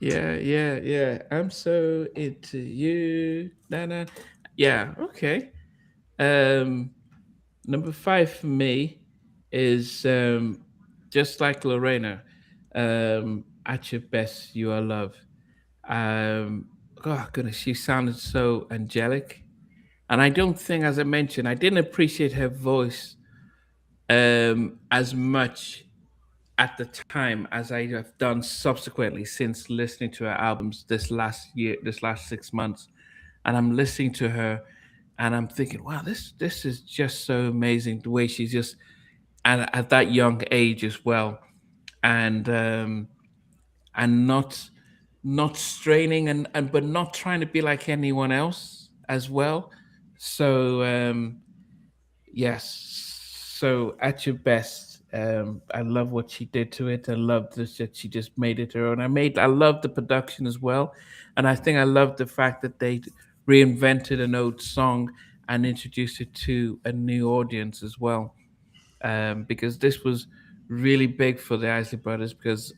yeah, yeah, yeah. I'm so into you. Na. Yeah, okay. Um, Number five for me is just like Lorena. At your best, you are love. Oh goodness, she sounded so angelic, and I don't think, as I mentioned, I didn't appreciate her voice as much at the time as I have done subsequently since listening to her albums this last year, this last 6 months, and I'm listening to her. and I'm thinking, wow, this is just so amazing the way she's just at that young age as well, and not straining and but not trying to be like anyone else as well. So yes. So at your best, I love what she did to it. I love this that she just made it her own. I love the production as well, and I think I love the fact that they reinvented an old song and introduced it to a new audience as well. Because this was really big for the Isley Brothers because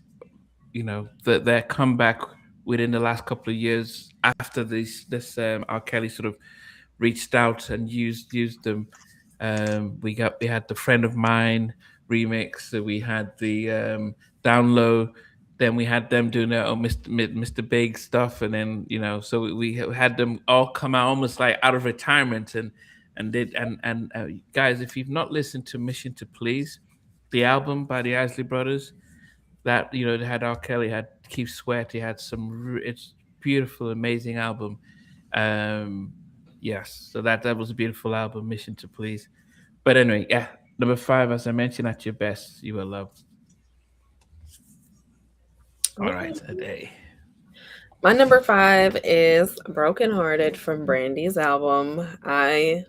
their comeback within the last couple of years after this R. Kelly sort of reached out and used them. We had the Friend of Mine remix. So we had the Down Low. Then we had them doing their own Mr. Big stuff, and then so we had them all come out almost like out of retirement and guys, if you've not listened to Mission to Please, the album by the Isley Brothers, that they had R. Kelly, had Keith Sweat, he had it's beautiful, amazing album. Um, yes, so that was a beautiful album, Mission to Please. But anyway, yeah, number 5, as I mentioned, at your best, you are loved. All right, a day. My number 5 is Broken Hearted from Brandy's album. I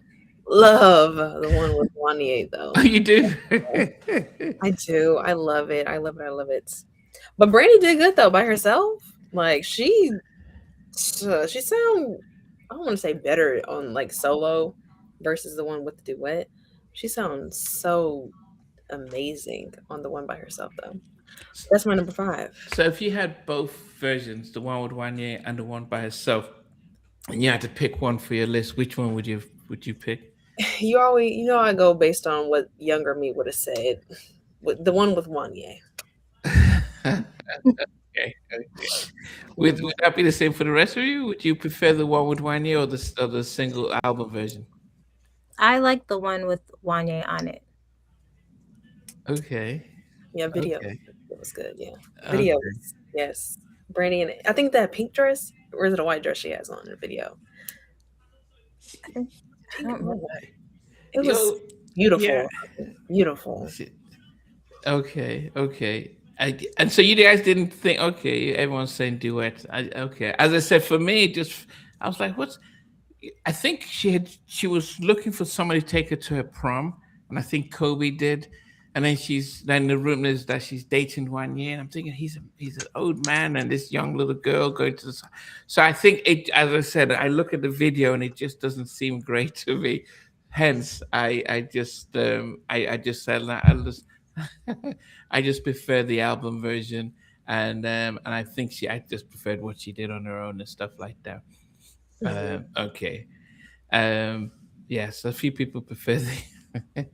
love the one with Wanye though. Oh, you do? I do. I love it. I love it. I love it. But Brandy did good though by herself. Like she sound, I don't want to say better on like solo versus the one with the duet. She sounds so amazing on the one by herself though. That's my number 5. So if you had both versions, the one with Wanye and the one by herself, and you had to pick one for your list, which one would you pick? I go based on what younger me would have said. With the one with Wanye. Okay, okay. Would that be the same for the rest of you? Would you prefer the one with Wanye or the single album version? I like the one with Wanye on it. Okay. Yeah, video. Okay. It was good. Yeah, Okay. video. Yes, Brandy and I think that pink dress, or is it a white dress she has on in the video? I don't Pink or remember. white? It was Yo, beautiful. yeah. Beautiful. Okay, okay. And so you guys didn't think, okay, everyone's saying duet. Okay. As I said, for me, I was like, what's I think she was looking for somebody to take her to her prom, and I think Kobe did. And then the rumor is that she's dating 1 year, and I'm thinking he's an old man and this young little girl going to this. So I think it, as I said, I look at the video and it just doesn't seem great to me. Hence, I just said that I just prefer the album version, and I think I just preferred what she did on her own and stuff like that. Okay. Um, yes, a few people prefer the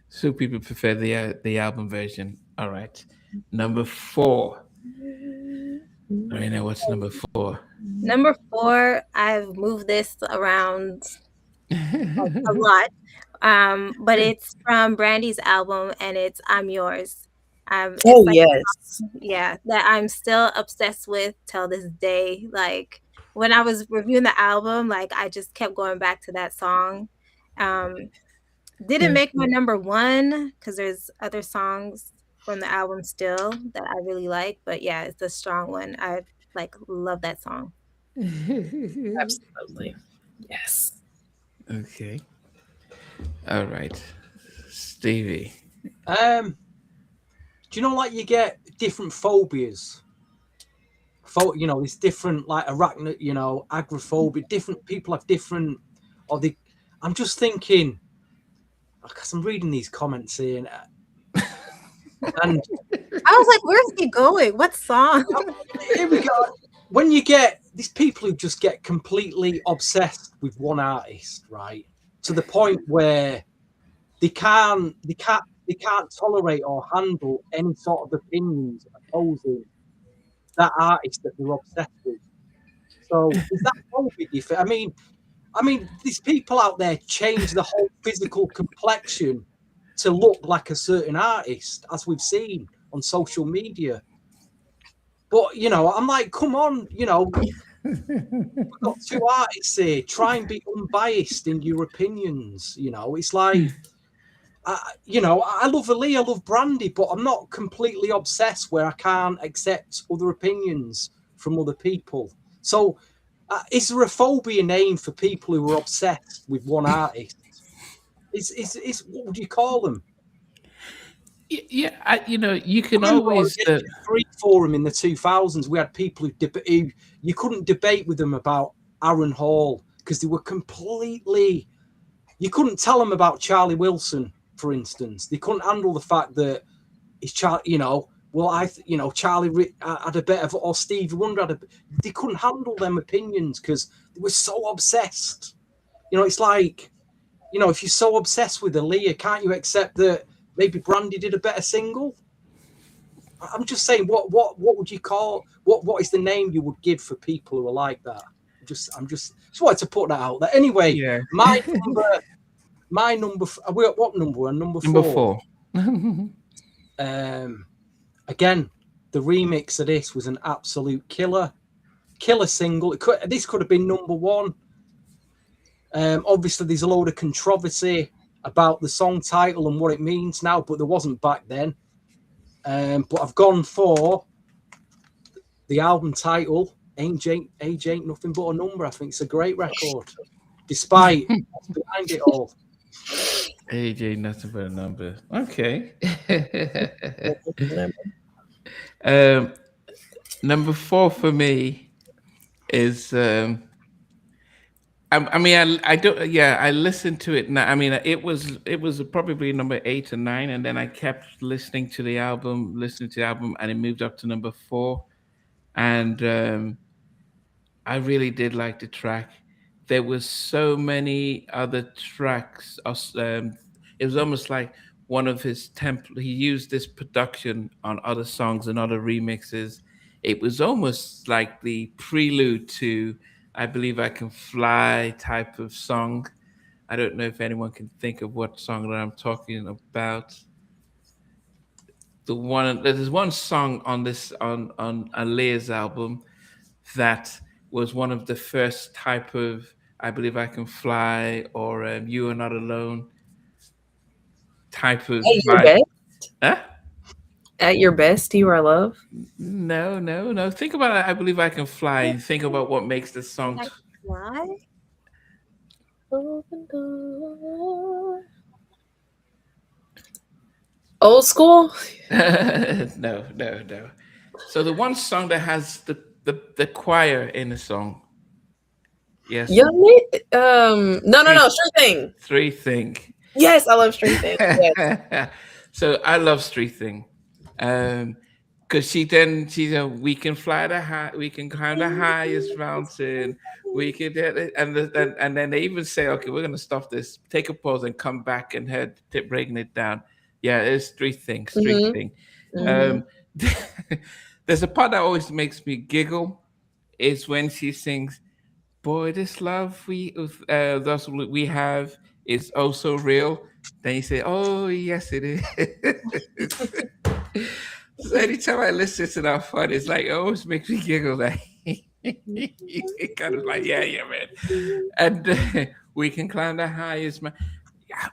some people prefer the album version. All right, number 4. I mean, what's number 4? Number 4, I've moved this around a lot. But it's from Brandy's album and it's I'm Yours. Oh It's like, yes. yeah, that I'm still obsessed with till this day. Like when I was reviewing the album, like I just kept going back to that song. Um, didn't make my number 1 because there's other songs from the album still that I really like, but yeah, it's a strong one. I like love that song. Absolutely. Yes. Okay. All right, Stevie. Do you know, like you get different phobias? There's different like arachnid, agoraphobia. Different people have different, or they. I'm just thinking, because I'm reading these comments here, and I was like, where's he going? What song? here we go. When you get these people who just get completely obsessed with one artist, right, to the point where they can't tolerate or handle any sort of opinions opposing that artist that they're obsessed with. So is that phobic? I mean, these people out there change the whole physical complexion to look like a certain artist, as we've seen on social media. But I'm like, come on, We've got two artists here. Try and be unbiased in your opinions. It's like, I love Aaliyah, I love Brandy, but I'm not completely obsessed where I can't accept other opinions from other people. So, is there a phobia name for people who are obsessed with one artist? Is what would you call them? Yeah, you can Remember on always the H3 forum in the 2000s, we had people who you couldn't debate with them about Aaron Hall because they were completely. You couldn't tell them about Charlie Wilson, for instance. They couldn't handle the fact that it's Charlie. Charlie had a bit of, or Stevie Wonder had a. They couldn't handle them opinions because they were so obsessed. It's like, if you're so obsessed with Aaliyah, can't you accept that maybe Brandy did a better single? I'm just saying, what would you call, what is the name you would give for people who are like that? I'm just wanted to put that out there. Anyway, yeah. my number. Are we at what number? Number Number 4. 4. Again, the remix of this was an absolute killer single. This could have been number 1. Obviously, there's a load of controversy about the song title and what it means now, but there wasn't back then. But I've gone for the album title. Age ain't nothing but a number. I think it's a great record, despite what's behind it all. Age ain't nothing but a number. Okay. Number 4 for me is I don't. Yeah, I listened to it now. I mean, it was probably number 8 or 9, and then I kept listening to the album, and it moved up to number 4. And I really did like the track. There was so many other tracks. It was almost like one of his temp. He used this production on other songs and other remixes. It was almost like the prelude to "I Believe I Can Fly" type of song. I don't know if anyone can think of what song that I'm talking about. There's one song on this on Aaliyah's album that was one of the first type of "I Believe I Can Fly" or "You Are Not Alone" type of At your vibe. best, Huh? at your best, you are love. No, no, no. Think about it. "I Believe I Can Fly." And think about what makes the song. Like, why? Open door. Old school. No, no, no. So the one song that has the choir in the song. Yes. Young no, Street Thing. Three thing. Yes, I love Street Thing. Yes. So I love Street Thing. Because she's we can fly the high, we can climb the highest mountain, we can get it, and then they even say, okay, we're gonna stop this, take a pause, and come back and head breaking it down. Yeah, it's Street Thing, Street Mhm. Thing. Mhm. There's a part that always makes me giggle, is when she sings, "Boy, this love thus we have is oh so real." Then you say, "Oh yes, it is." So anytime I listen to that fun, it's like it always makes me giggle. Like it kind of like, yeah, yeah, man. And we can climb the highest. Yeah.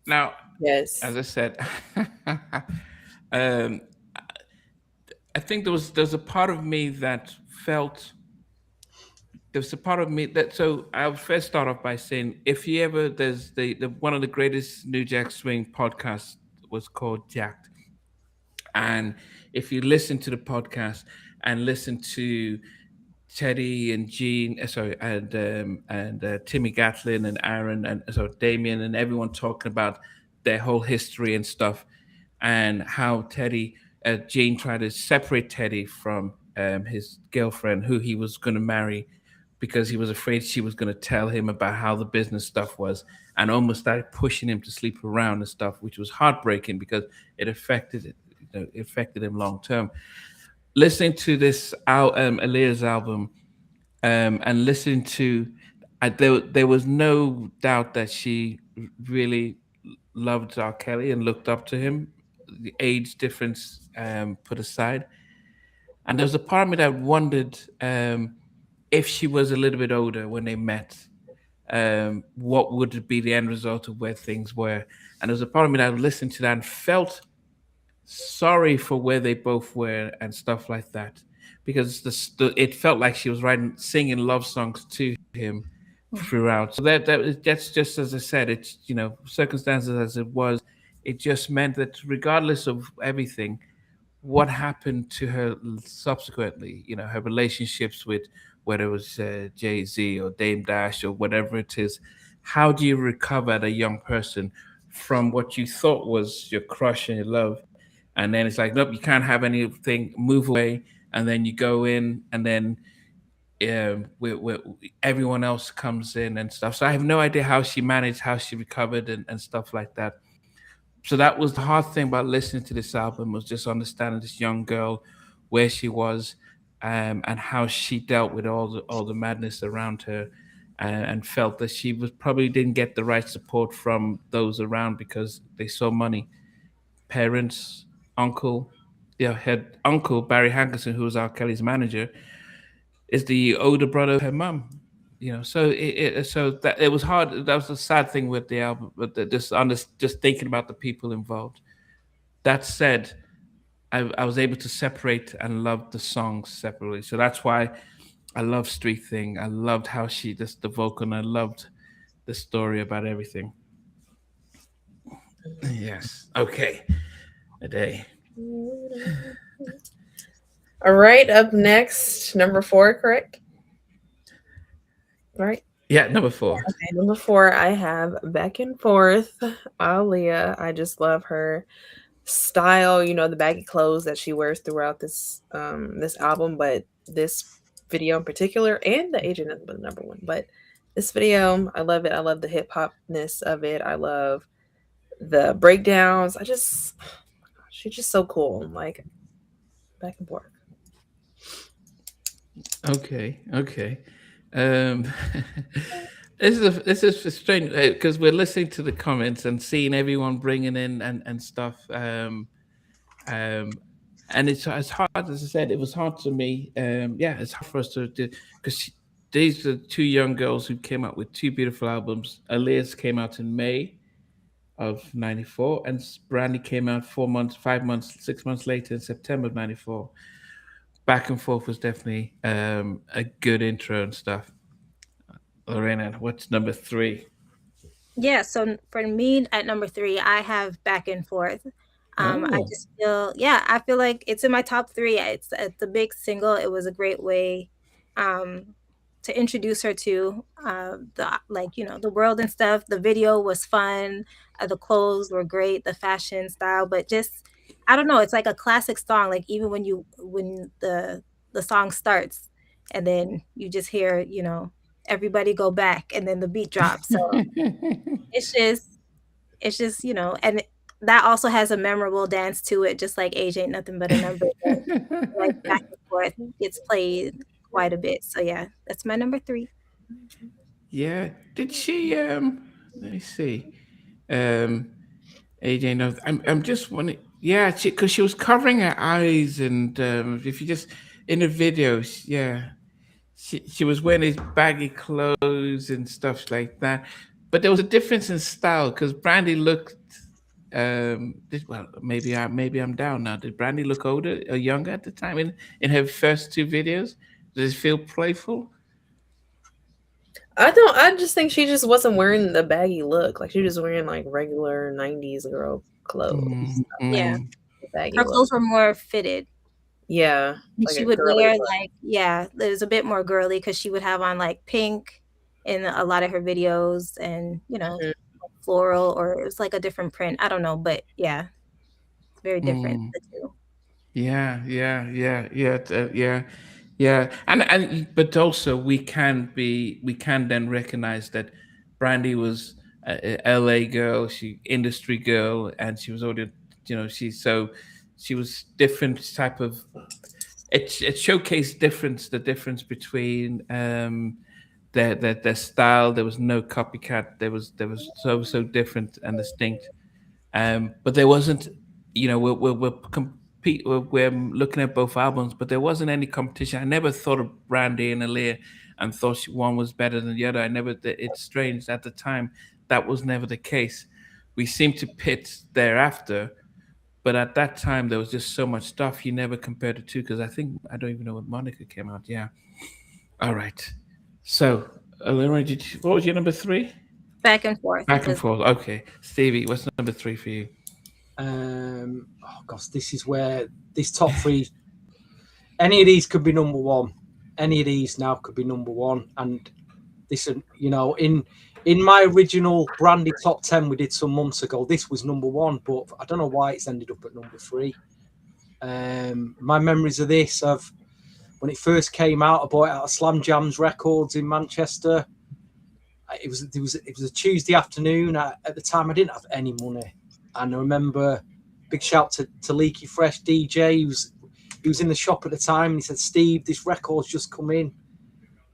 Now, Yes. as I said, um, I think there's a part of me that felt there's a part of me that so I'll first start off by saying if you ever there's the one of the greatest New Jack Swing podcasts was called Jacked. And if you listen to the podcast and listen to Teddy and Gene, sorry, and Timmy Gatlin and Aaron and so Damien and everyone talking about their whole history and stuff, and how Gene tried to separate Teddy from his girlfriend, who he was going to marry, because he was afraid she was going to tell him about how the business stuff was, and almost started pushing him to sleep around and stuff, which was heartbreaking because it affected him long term. Listening to this Aaliyah's album, and listening to, there was no doubt that she really loved R. Kelly and looked up to him. The age difference put aside, and there was a part of me that wondered. if she was a little bit older when they met, what would be the end result of where things were. And there was a part of me that listened to that and felt sorry for where they both were and stuff like that, because it felt like she was writing, singing love songs to him throughout. So that's just as I said. It's, circumstances as it was. It just meant that regardless of everything, what happened to her subsequently, her relationships with, whether it was Jay Z or Dame Dash or whatever it is, how do you recover as a young person from what you thought was your crush and your love? And then it's like, nope, you can't have anything, move away. And then you go in, and then everyone else comes in and stuff. So I have no idea how she managed, how she recovered, and stuff like that. So that was the hard thing about listening to this album, was just understanding this young girl, where she was, and how she dealt with all the madness around her, and felt that she was probably didn't get the right support from those around because they saw money. Parents, uncle, had uncle Barry Hankerson, who was R. Kelly's manager, is the older brother of her mum. So that it was hard. That was the sad thing with the album, but just thinking about the people involved. That said, I was able to separate and love the songs separately. So that's why I love Street Thing. I loved how she just the vocal, and I loved the story about everything. Yes. Okay. A day. All right, up next, number 4, correct? Right? Yeah, number 4. Okay, number 4, I have Back and Forth, Aaliyah. I just love her style, the baggy clothes that she wears throughout this album, but this video in particular, and the AJ Nothing But Number One. But this video, I love it. I love the hip hopness of it. I love the breakdowns. She's just so cool. Like, Back and Forth. Okay. Um, this is strange because we're listening to the comments and seeing everyone bringing in and stuff. And it's hard, as I said, it was hard to me. Yeah, it's hard for us to do, because these are two young girls who came out with two beautiful albums. Aaliyah's came out in May of '94, and Brandy came out 4 months, 5 months, 6 months later in September of '94. Back and Forth was definitely a good intro and stuff. Lorena, what's number 3? Yeah, so for me at number 3, I have Back and Forth. I Oh, just feel, yeah, I feel like it's in my top 3. It's a big single. It was a great way um, to introduce her to the the world and stuff. The video was fun. The clothes were great. The fashion style, but just I don't know. It's like a classic song. Like even when the song starts, and then you just hear everybody go back, and then the beat drops. So it's just and that also has a memorable dance to it, just like Age Ain't Nothing But a Number. But like Back and Forth gets played quite a bit. So yeah, that's my number 3. yeah. Did she? Let me see. Um, AJ knows. I'm just wondering. Yeah, because she was covering her eyes, and if you just in the videos, yeah, she was wearing these baggy clothes and stuff like that. But there was a difference in style because Brandy looked. Well, maybe I'm down now. Did Brandy look older or younger at the time in her first two videos? Does it feel playful? I just think she just wasn't wearing the baggy look. Like, she was wearing like regular 90s girl clothes. Mm, Like Yeah, mm. the baggy her look. clothes were more fitted. Yeah. And Like she a would girly wear look. yeah, it was a bit more girly because she would have on like pink in a lot of her videos, and Mhm. floral, or it was like a different print. I don't know, but yeah, very different, Mm. the two. Yeah. And but also we can then recognize that Brandy was a LA girl, she industry girl, and she was already, she was different type of. It showcased the difference between their style. There was no copycat. There was so different and distinct. But there wasn't, we're looking at both albums, but there wasn't any competition. I never thought of Brandy and Aaliyah and thought one was better than the other. I never. It's strange at the time that was never the case. We seemed to pit thereafter, but at that time there was just so much stuff you never compared the two. Because I think I don't even know when Monica came out. Yeah. All right. So, Lauren, what was your number three? Back and forth. Back and forth. Okay, Stevie, what's number three for you? Oh gosh, this is where this top three. Any of these could be number one. Any of these now could be number one. And this, in my original Brandy top 10 we did some months ago, this was number one, but I don't know why it's ended up at number three. My memories of this of when it first came out, I bought it out of Slam Jams Records in Manchester. It was a Tuesday afternoon. At the time, I didn't have any money, and I remember big shout to Leaky Fresh DJ. He was in the shop at the time, and he said, "Steve, this record's just come in."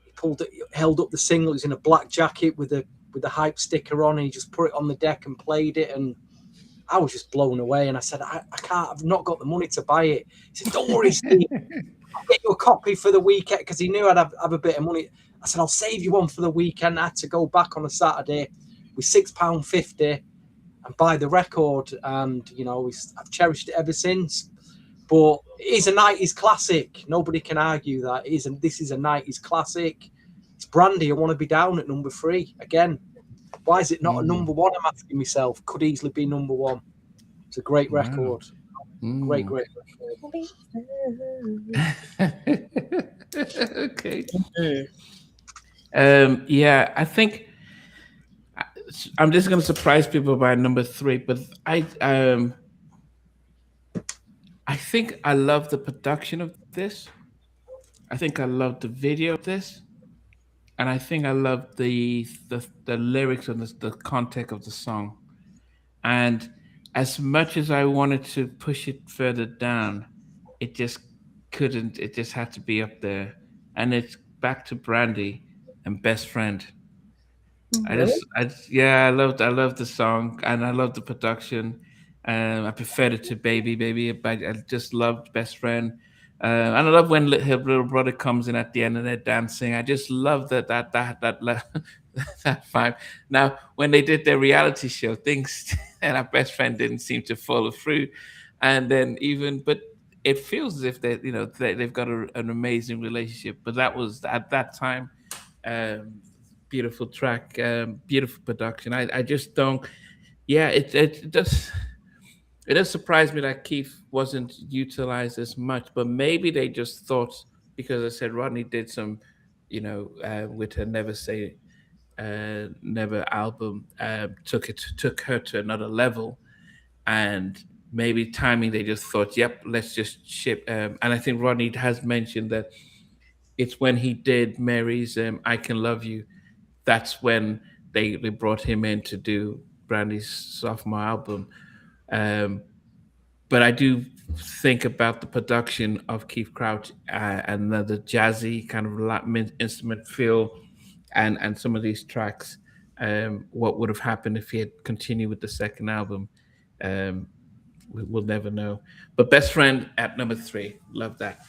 He pulled it, held up the single. It was in a black jacket with the hype sticker on, and he just put it on the deck and played it, and I was just blown away. And I said, I can't. I've not got the money to buy it. He said, "Don't worry, Steve. I'll get you a copy for the weekend," because he knew I'd have a bit of money. I said, "I'll save you one for the weekend." I had to go back on a Saturday with £6.50 and buy the record. And, I've cherished it ever since. But it is a 90s classic. Nobody can argue that. This is a 90s classic. It's Brandy. I Want to Be Down at number three. Again, why is it not a number one? I'm asking myself. Could easily be number one. It's a great record. Great record. Okay. Yeah, I think I'm just going to surprise people by number three, but I think I love the production of this. I think I love the video of this, and I think I love the lyrics and the context of the song. And as much as I wanted to push it further down, it just couldn't. It just had to be up there. And it's back to Brandy and Best Friend. Really? Yeah, I loved the song and I loved the production. I preferred it to Baby, Baby, but I just loved Best Friend. And I love when her little brother comes in at the end and they're dancing. I just love that vibe. Now, when they did their reality show, things and our Best Friend didn't seem to follow through, and then but it feels as if they've got an amazing relationship. But that was at that time. Um, Beautiful track, beautiful production. I just don't. Yeah, it does surprise me that Keith wasn't utilized as much, but maybe they just thought because I said Rodney did some, with her Never album, took her to another level, and maybe timing they just thought, yep, let's just ship. And I think Rodney has mentioned that it's when he did Mary's "I Can Love You," that's when they brought him in to do Brandy's sophomore album. Um, but I do think about the production of Keith Crouch and the jazzy kind of Latin instrument feel, and some of these tracks. What would have happened if he had continued with the second album? Um, we'll never know. But Best Friend at number three, love that.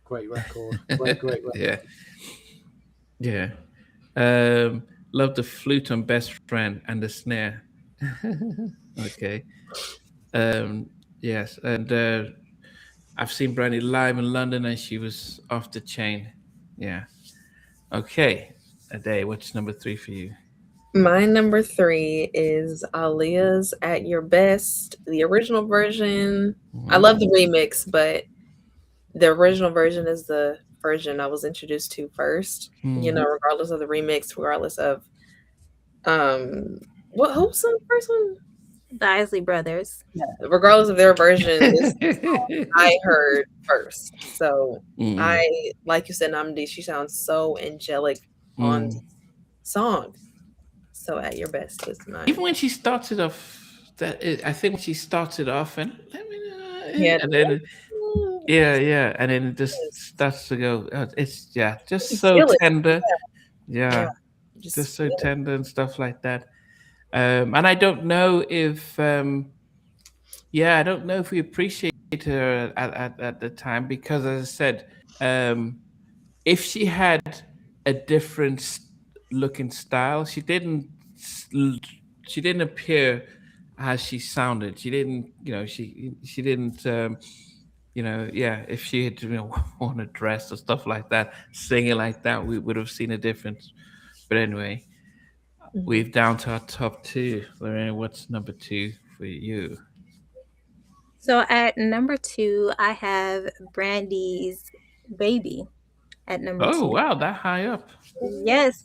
Great record. Great record. Yeah, yeah. Love the flute on Best Friend and the snare. Okay. Yes, and I've seen Brandy live in London, and she was off the chain. Yeah. Okay. A day. What's number three for you? My number three is Aaliyah's At Your Best, the original version. I love the remix, but the original version is the version I was introduced to first, regardless of the remix, regardless of who's on the first one? The Isley Brothers. Yeah, regardless of their version, this I heard first. So I, like you said, Namdi, she sounds so angelic on song. So At Your Best is mine. Even when she started off, I think when she started off and let me know, Yeah. and then yeah, and then it just starts to go. It's just so tender. Yeah, just so tender and stuff like that. And I don't know if I don't know if we appreciate her at the time because, as I said, if she had a different looking style, s- l- she didn't appear as she sounded. She didn't, she didn't, yeah. If she had, worn a dress or stuff like that, singing like that, we would have seen a difference. But anyway, Mhm. we've down to our top two. Lorraine, what's number two for you? So at number two, I have Brandy's Baby at number Oh two. wow, that high up. Yes.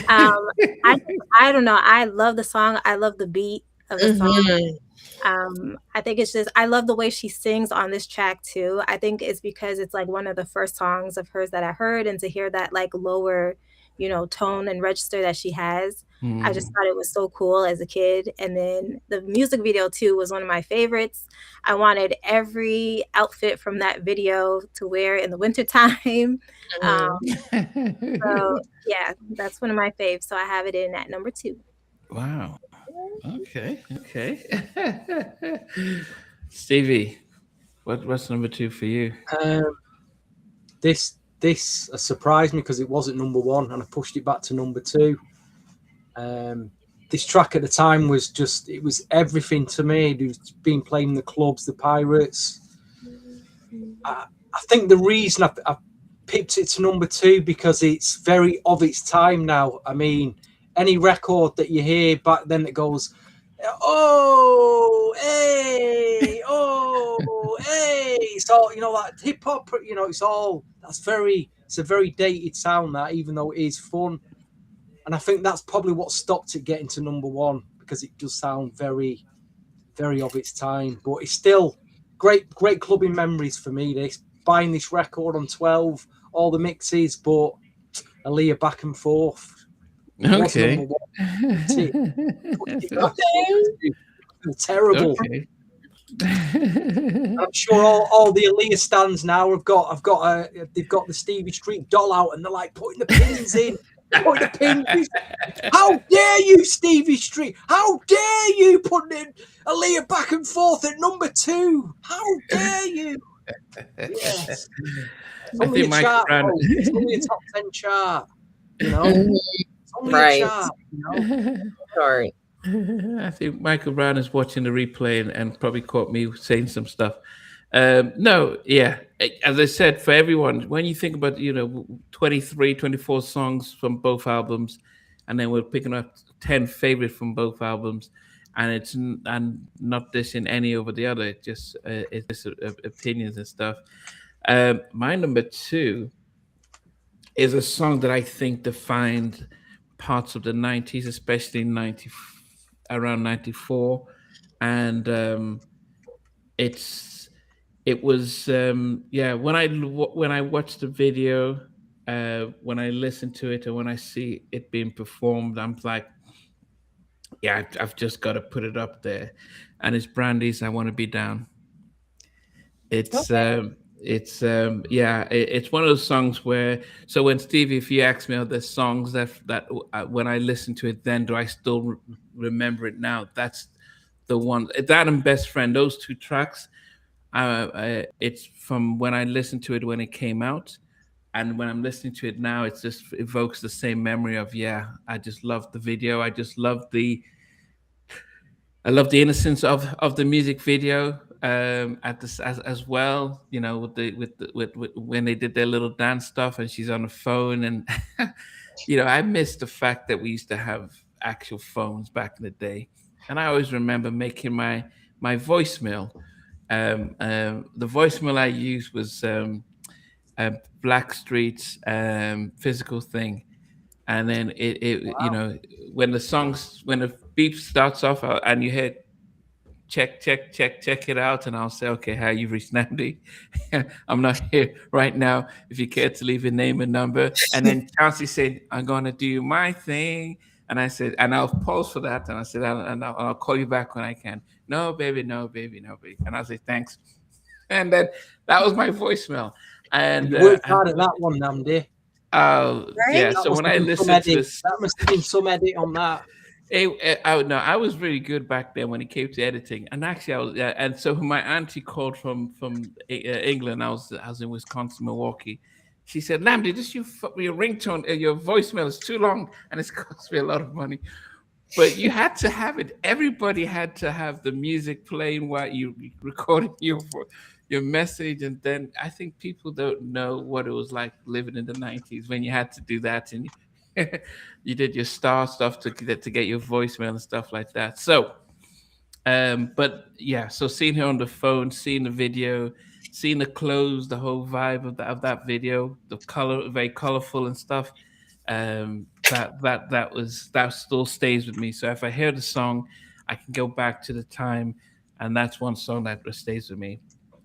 Um, I I don't know. I love the song. I love the beat of the song. Mhm. I think it's just I love the way she sings on this track too. I think it's because it's like one of the first songs of hers that I heard, and to hear that like lower, tone and register that she has, I just Hmm. thought it was so cool as a kid. And then the music video too was one of my favorites. I wanted every outfit from that video to wear in the wintertime. Mhm. So yeah, that's one of my faves. So I have it in at number two. Wow. Okay. Okay. Stevie, what's number two for you? Um, this surprised me because it wasn't number one, and I pushed it back to number two. Um, this track at the time was just it was everything to me. It was been playing the clubs, the Pirates. I think the reason I picked it to number two because it's very of its time now. I mean, any record that you hear back then that goes, oh, hey, oh, hey, so that hip hop, it's a very dated sound that, even though it is fun, and I think that's probably what stopped it getting to number one because it does sound very, very of its time, but it's still great clubbing memories for me. This buying this record on 12, all the mixes, but Aaliyah back and forth. It was number Okay. one. It pushed it back to number Okay. two. I feel terrible. Okay. I'm sure all the Aaliyah stands now they've got the Stevie Street doll out and they're like putting the pins in. Putting the pins. How dare you, Stevie Street? How dare you put in Aaliyah back and forth at number two? How dare you? Yes. It's I only think a Michael chart, Brown. folks. It's only a top 10 chart. Mhm. It's only a Right. chart. Sorry. I think Michael Brown is watching the replay and probably caught me saying some stuff. No, yeah. As I said, for everyone, when you think about, 23, 24 songs from both albums, and then we're picking up 10 favorite from both albums, and and not this in any over the other, it's just opinions and stuff. My number two is a song that I think defined parts of the 90s, especially 90, around 94. And it's it was yeah, when I watched the video, when I listen to it and when I see it being performed, I'm like, yeah, I've just got to put it up there. And it's Brandy's I Want to Be Down. Okay. Yeah, it's one of those songs where, so when Stevie, if you ask me, are there songs that when I listen to it, then do I still remember it now? That's the one, that and Best Friend, those two tracks. It's from when I listened to it when it came out, and when I'm listening to it now, it just evokes the same memory of, yeah, I just love the video. I love the innocence of the music video, at this as well. With with when they did their little dance stuff and she's on the phone, and I miss the fact that we used to have actual phones back in the day, and I always remember making my voicemail. The voicemail I used was Blackstreet's Physical Thing, and then when the beep starts off, and you hit check it out, and I'll say, okay, hi, you've reached Namdi. I'm not here right now, if you care to leave a name and number. And then Chauncey said, I'm gonna do my thing, and I said, and I'll pause for that, and I said, I'll call you back when I can. No baby, no baby, no baby. And I'll say thanks, and then that was my voicemail. and You uh, worked and hard at that one, Namdi. yeah, Right? That so must when have I been some listened to edit. this, That must have been some edit on that. No, I was really good back then when it came to editing, and actually, I was, and so my auntie called from England. I was in Wisconsin, Milwaukee. she said, "Namdi, this your ringtone, your voicemail is too long, and it's cost me a lot of money." But you had to have it. Everybody had to have the music playing while you recorded your message, and then I think people don't know what it was like living in the '90s when you had to do that, and you did your star stuff to get your voicemail and stuff like that. So, but yeah, so seeing her on the phone, seeing the video, seeing the clothes, the whole vibe of that video, the color, very colorful and stuff. That still stays with me. So if I hear the song, I can go back to the time, and that's one song that stays with me.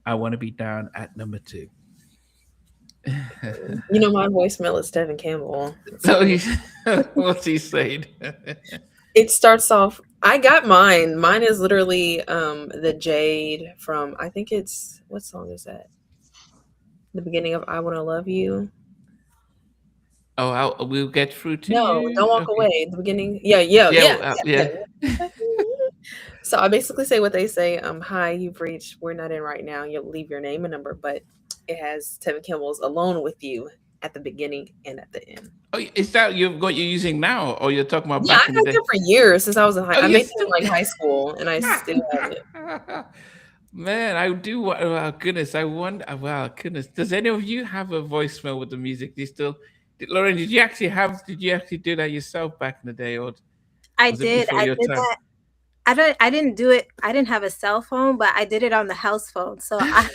I want to be down at number two. You know, my voicemail is Stephen Campbell. So what's he saying? It starts off. I got mine. Mine is literally the Jade from. I think it's what song is that? The beginning of "I Want to Love You." Oh, we'll get through to No, you. don't walk Okay. away. The beginning. Yeah, yeah, Yeah, yeah, yeah. yeah. So I basically say what they say. Hi, you've reached. We're not in right now. You'll leave your name and number, but it has Stephen Campbell's "Alone with You" at the beginning and at the end. Oh, is that what you're using now, or you're talking about Yeah, back I've in had the day? it for years since I was in high. Oh, I you made it in still. like high school, and I still have it. Man, I do. Well, goodness, I wonder. Well, goodness, does any of you have a voicemail with the music? Do you still, Lauren? Did you actually have? Did you actually do that yourself back in the day, or I was it did. before I your did time? that. I didn't do it. I didn't have a cell phone, but I did it on the house phone. So I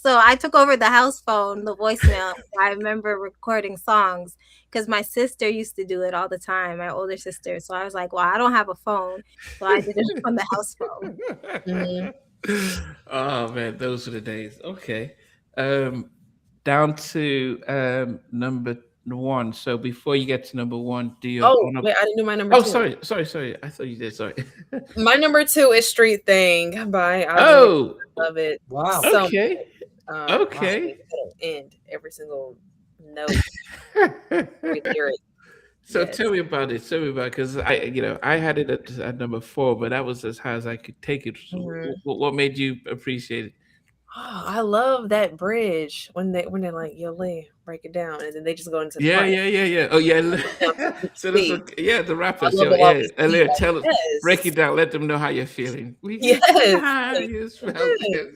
so I took over the house phone, the voicemail. I remember recording songs because my sister used to do it all the time, my older sister. So I was like, well, I don't have a phone, so I did it on the house phone. Mhm. Oh man, those were the days. Okay, um, down to number one. So before you get to number one, do your Oh honor. wait, I didn't do my number Oh, two. sorry. I thought you did. Sorry. My number two is "Street Thing" by Aaliyah. Oh, I love it Wow. so much. okay, I okay. mean, it'll end every single note, every lyric. So Yes. tell me about it. Tell me about because I had it at number four, but that was as high as I could take it. So Mhm. what made you appreciate it? Oh, I love that bridge when they're like, "Yo, Lee, break it down," and then they just go into the Yeah, choir. yeah, yeah, yeah. Oh yeah. So that's Speed. what, yeah, the I rappers. love Yeah, the love yeah. of speed. Aaliyah, Like, tell us, break yes, it down. Let them know how you're feeling. We can tell yes, how like, you felt. yes.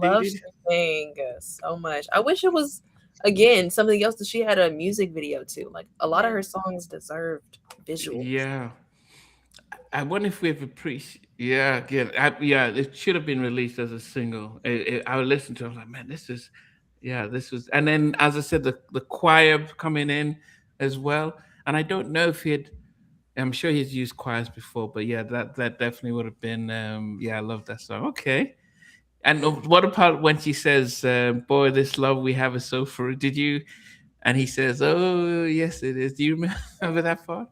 I love Street Thing so much. I wish it was again something else that she had a music video too. Like a lot of Yeah. her songs deserved visuals. Yeah. I wonder if we've appreciated. Yeah, yeah. It should have been released as a single. I would listen to it. I was like, man, this was. And then, as I said, the choir coming in as well. And I don't know if he'd. I'm sure he's used choirs before, but yeah, that definitely would have been. Yeah, I love that song. Okay. And what about when she says, "Boy, this love we have is so for"? Did you? And he says, "Oh, yes, it is." Do you remember that part?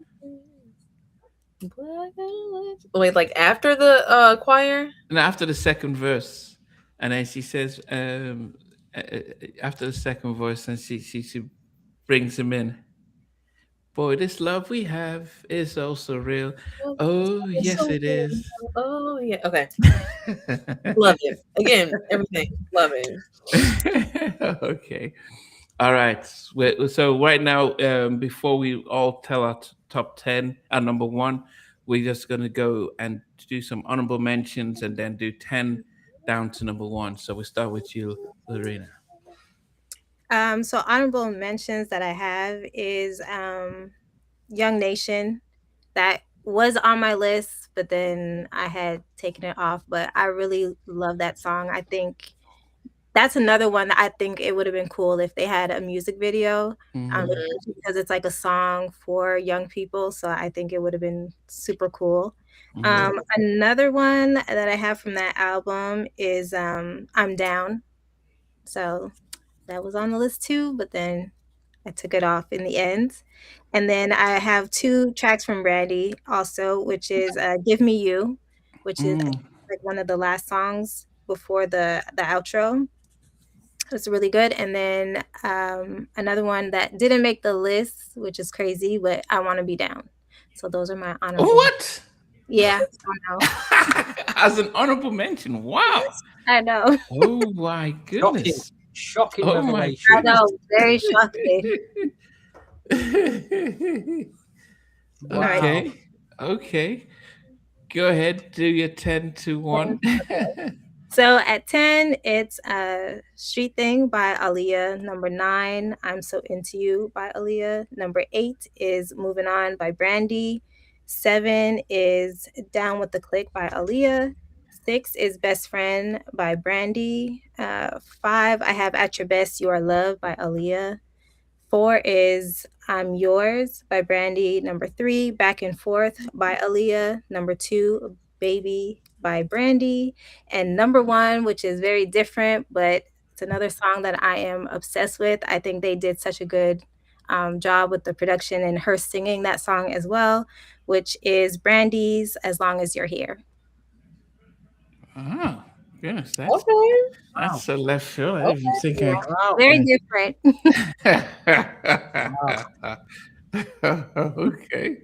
Wait, like after the choir? And after the second verse, and then she says, after the second verse, and she brings him in. Boy, this love we have is also real. Oh, It's yes, so it good. is. Oh yeah. Okay. Love it. Again, everything. Love it. Okay. All right. So right now, before we all tell our top 10 and number one, we're just going to go and do some honorable mentions and then do 10 down to number one. So we start with you, Lorena. So honorable mentions that I have is Young Nation. That was on my list, but then I had taken it off. But I really love that song. I think that's another one that I think it would have been cool if they had a music video, Hmm. Mhm. especially because it's like a song for young people. So I think it would have been super cool. Hmm. Another one that I have from that album is I'm Down. So that was on the list too, but then I took it off in the end. And then I have two tracks from Brandy also, which is Give Me You, which is Mm. like one of the last songs before the outro. It's really good. And then another one that didn't make the list, which is crazy, but I Want to Be Down. So those are my honorable. What? Yeah, I know. As an honorable mention. Wow. I know. Oh my Shocking, goodness. shocking Oh my I revelation. goodness. know. Very shocking. All right. Wow. Okay. Okay. Go ahead. Do your 10 to 1. So at 10, it's Street Thing by Aaliyah. Number 9, I'm So Into You by Aaliyah. Number 8 is Moving On by Brandy. 7 is Down with the Click by Aaliyah. 6 is Best Friend by Brandy. 5, I have At Your Best, You Are Loved by Aaliyah. 4 is I'm Yours by Brandy. Number 3, Back and Forth by Aaliyah. Number 2, Baby by Brandy. And number 1, which is very different, but it's another song that I am obsessed with. I think they did such a good job with the production and her singing that song as well, which is Brandy's As Long as You're Here. Oh, goodness. Okay. That's a left field. I didn't even Okay. think Yeah, Wow. very different. Okay.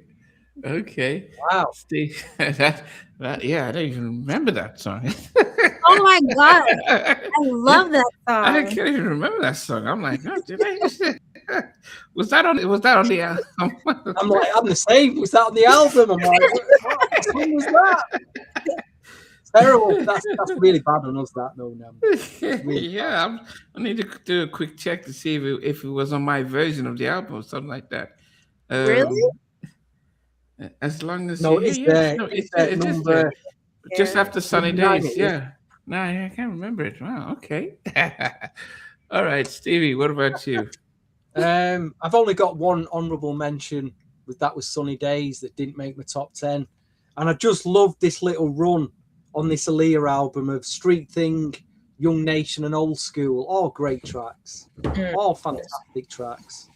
Okay. Wow. Steve, yeah, I don't even remember that song. Oh my God. I love that I song. can't even remember that song. I'm like, oh, did I? Was that on the album? I'm like, I'm the same. Was that on the album? I'm like, what song was that? Terrible. That's really bad on us. That no, no. Really Yeah, I need to do a quick check to see if it was on my version of the album or something like that. Really? As long as no. you, It's yeah, there. no, It's it is number there. Just Yeah. after Sunny number 9. Days, It is. yeah. No, I can't remember it. Wow, okay. All right, Stevie, what about you? I've only got one honourable mention. That was Sunny Days that didn't make my top 10, and I just loved this little run on this Aaliyah album of Street Thing, Young Nation, and Old School. All great tracks, all fantastic tracks.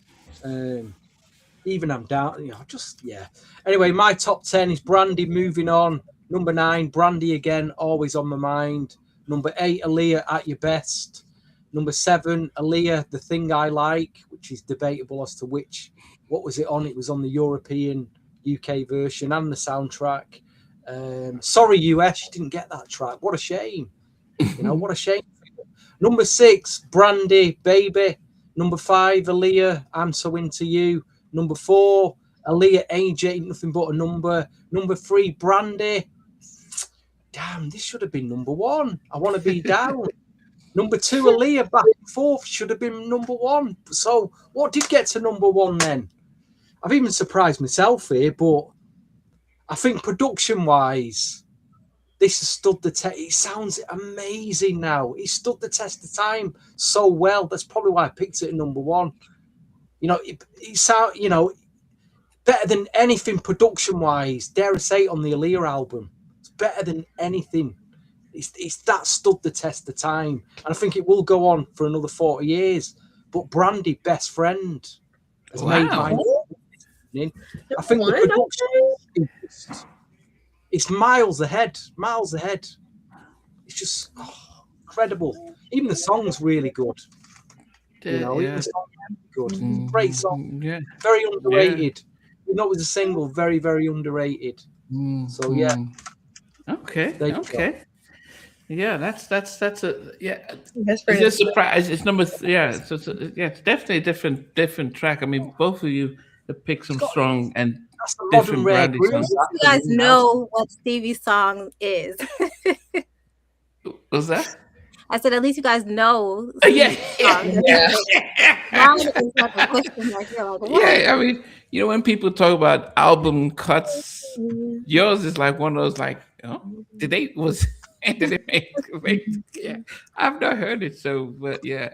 Even I'm down, just yeah. Anyway, my top 10 is Brandy, Moving On. Number 9, Brandy again, always on my mind. Number 8, Aaliyah, At Your Best. Number 7, Aaliyah, The Thing I Like, which is debatable as to what was it on? It was on the European UK version and the soundtrack. Sorry, US, you didn't get that track. What a shame. What a shame. Number 6, Brandy, Baby. Number 5, Aaliyah, I'm So Into You. Number 4, Aaliyah, Age Ain't Nothing But a Number. Number 3, Brandy. Damn, this should have been number 1. I Want to Be Down. Number 2, Aaliyah, Back and Forth should have been number 1. So what did get to number 1 then? I've even surprised myself here, but I think production-wise, this has stood the test. It sounds amazing now. It stood the test of time so well. That's probably why I picked it at number 1. It sounds, better than anything production-wise. Dare I say, on the Aaliyah album, it's better than anything. It's that stood the test of time, and I think it will go on for another 40 years. But Brandy, Best Friend, has made my. I think the production it's miles ahead. Miles ahead. It's just incredible. Even the song's really good. Even the song's really good. Great song. Yeah. Very underrated. It was a single, very, very underrated. So yeah. Okay. Okay. Yeah, that's a Best It's Friend. a surprise. It's number it's definitely a different track. I mean, both of you have picked some strong and That's a different modern rare Brandy groove. songs. You guys know what Stevie's song is. Was that? I said, at least you guys know. Yeah. Mine is like a question mark. You're like, what? Yeah, I mean, when people talk about album cuts, yours is like one of those like, did they make yeah. I've not heard it, so but yeah.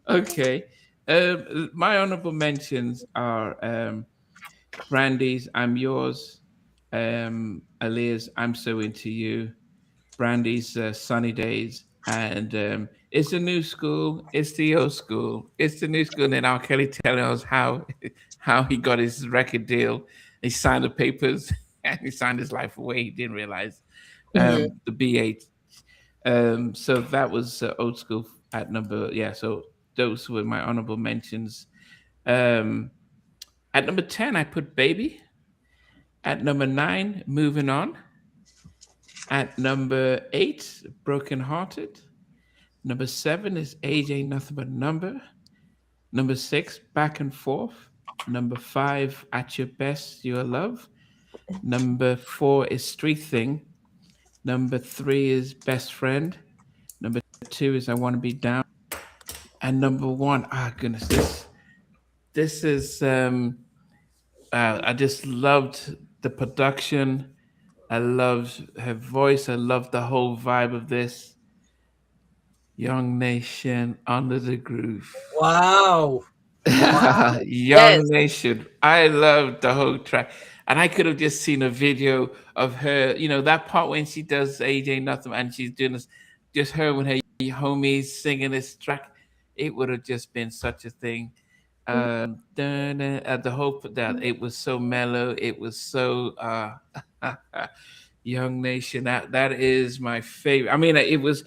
Okay. My honorable mentions are Brandy's I'm Yours, Aaliyah's I'm So Into You, Brandy's Sunny Days, and it's the new school, it's the old school, it's the new school. And then R. Kelly telling us how he got his record deal. He signed the papers and he signed his life away. He didn't realize the B8. So that was old school at number. Yeah, so those were my honorable mentions. At number 10, I put Baby. At number 9, Moving On. At number 8, Broken Hearted. Number 7 is Age Ain't Nothing But a Number. Number 6, Back and Forth. Number 5, At Your Best, Your Love. Number 4 is Street Thing. Number 3 is Best Friend. Number 2 is I Want to Be Down. And number 1, ah, goodness, this is I just loved the production. I loved her voice. I loved the whole vibe of this. Young Nation, Under the Groove. Wow. Wow. Young Yes. Nation. I loved the whole track. And I could have just seen a video of her, that part when she does AJ Nothing and she's doing this, just her with her homies singing this track. It would have just been such a thing. The hope that it was so mellow, it was so Young Nation. That is my favorite. I mean, it was,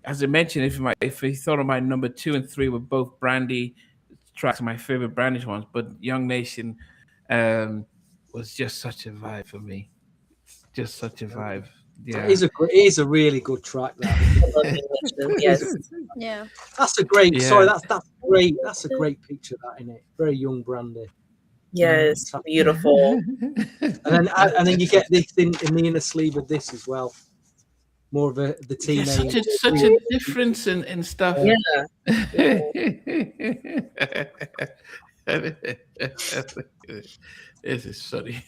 as I mentioned, if you thought of my number 2 and 3 were both Brandy tracks, my favorite Brandy ones, but Young Nation was just such a vibe for me. Just such a vibe. Yeah. It is a really good track. That. I love Young Nation. Yes. Yeah. That's a great. Yeah. Sorry, that's great. That's a great picture. That in it. Very young Brandy. Yes. Beautiful. And then you get this in the inner sleeve of this as well. More of the Yeah, teenage. such a difference in stuff. Yeah. This is funny.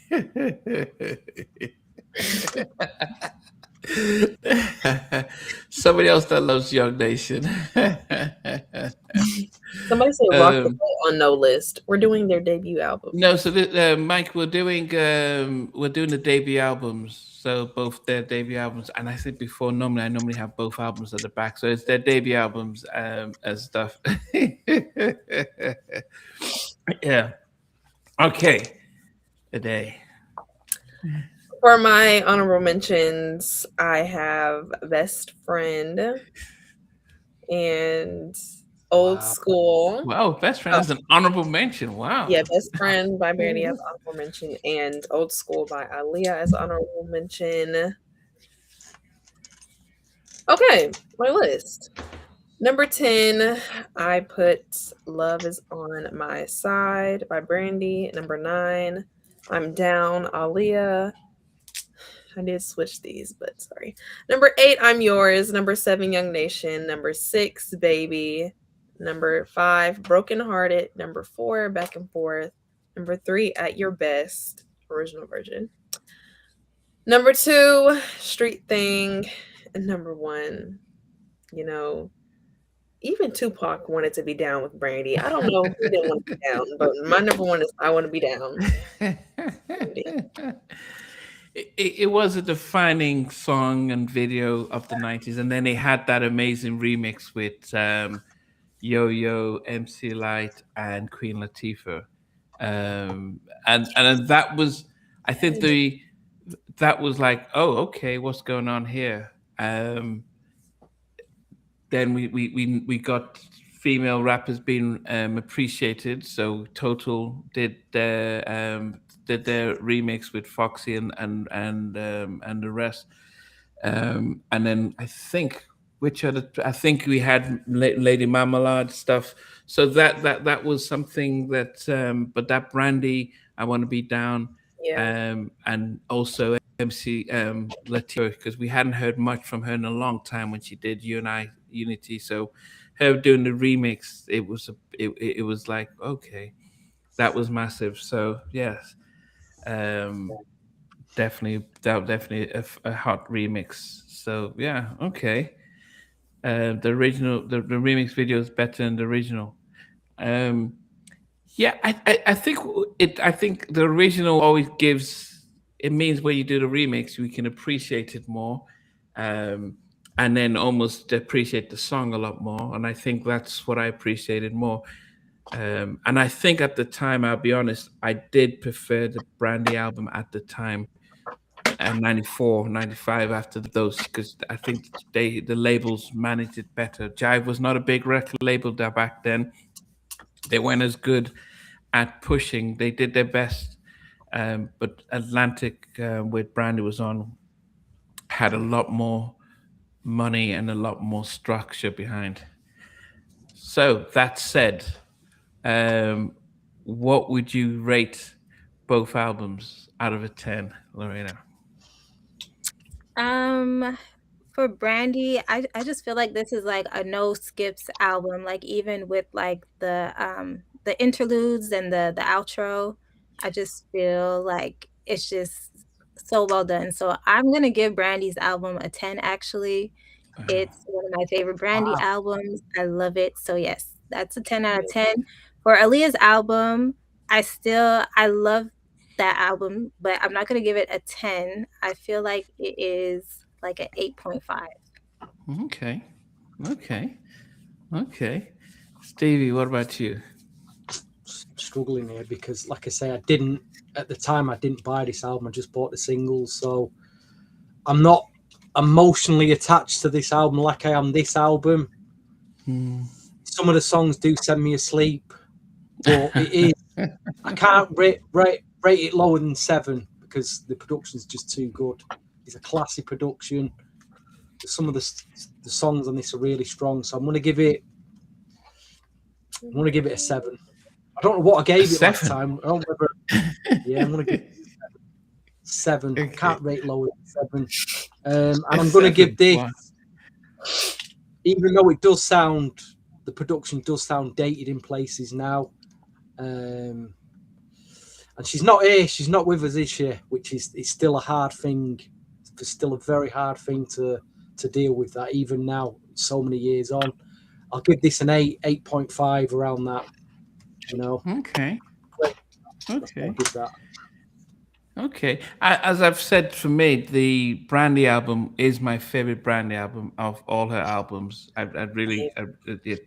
Somebody else that loves Young Nation. Somebody said Rock the Boat on no list. We're doing their debut album. No, so Mike, we're doing the debut albums. So both their debut albums, and I said before, I normally have both albums at the back. So it's their debut albums and stuff. Yeah. Okay. A day. For my honorable mentions, I have Best Friend and Old School. Wow, Best Friend is an honorable mention. Wow. Yeah, Best Friend by Brandy as honorable mention, and Old School by Aaliyah as honorable mention. Okay, my list. Number 10, I put Love Is On My Side by Brandy. Number 9, I'm Down, Aaliyah. I did switch these, but sorry. Number 8, I'm Yours. Number 7, Young Nation. Number 6, Baby. Number 5, Broken Hearted. Number 4, Back and Forth. Number 3, At Your Best, original version. Number 2, Street Thing. And number 1, even Tupac wanted to be down with Brandy. I don't know who didn't want to be down, but my number 1 is I Want to Be Down. It was a defining song and video of the 90s, and then they had that amazing remix with Yo-Yo, MC Light, and Queen Latifah, and that was, I think that was like, oh, okay, what's going on here? Then we got female rappers being appreciated. So Total did their remix with Foxy and the rest. And then I think I think we had Lady Marmalade stuff. So that was something that. But that Brandy, I Want to Be Down. Yeah. And also MC Latifah, because we hadn't heard much from her in a long time when she did You and I Unity. So her doing the remix, it was like, okay, that was massive. So yes, definitely a hot remix. So yeah, okay. The remix video is better than the original. Yeah, I think I think the original always gives, it means when you do the remix, we can appreciate it more, and then almost appreciate the song a lot more. And I think that's what I appreciated more. And I think at the time, I'll be honest, I did prefer the Brandy album at the time, and 94, 95 after those, because I think the labels managed it better. Jive was not a big record label back then. They weren't as good at pushing. They did their best, But Atlantic, with Brandy was on, had a lot more money and a lot more structure behind. So that said, um, what would you rate both albums out of a 10, Lorena? Um, for Brandy, I just feel like this is like a no skips album. Like even with like the interludes and the outro, I just feel like it's just so well done. So I'm gonna give Brandy's album a 10 actually. It's one of my favorite Brandy Wow. albums. I love it. So yes, that's a 10 out of 10. For Aaliyah's album, I love that album, but I'm not gonna give it a 10. I feel like it is like an 8.5. Okay. Okay. Okay. Stevie, what about you? Struggling here because, like I say, I didn't at the time. I didn't buy this album. I just bought the singles, so I'm not emotionally attached to this album like I am this album. Some of the songs do send me asleep, but it is. I can't rate it lower than 7 because the production's just too good. It's a classy production. Some of the songs on this are really strong, so I'm going to give it. I'm going to give it a 7. I don't know what I gave it last time. I don't remember. Yeah, I'm going to give it 7. Okay. I can't rate lower than 7. And I'm going to give this, even though it does sound, the production does sound dated in places now. And she's not here. She's not with us, is she? Which is still a hard thing. It's still a very hard thing to deal with that, even now, so many years on. I'll give this an 8.5 around that. You know. Okay. Okay. I'll give that. Okay. As I've said, for me, the Brandy album is my favorite Brandy album of all her albums. I really,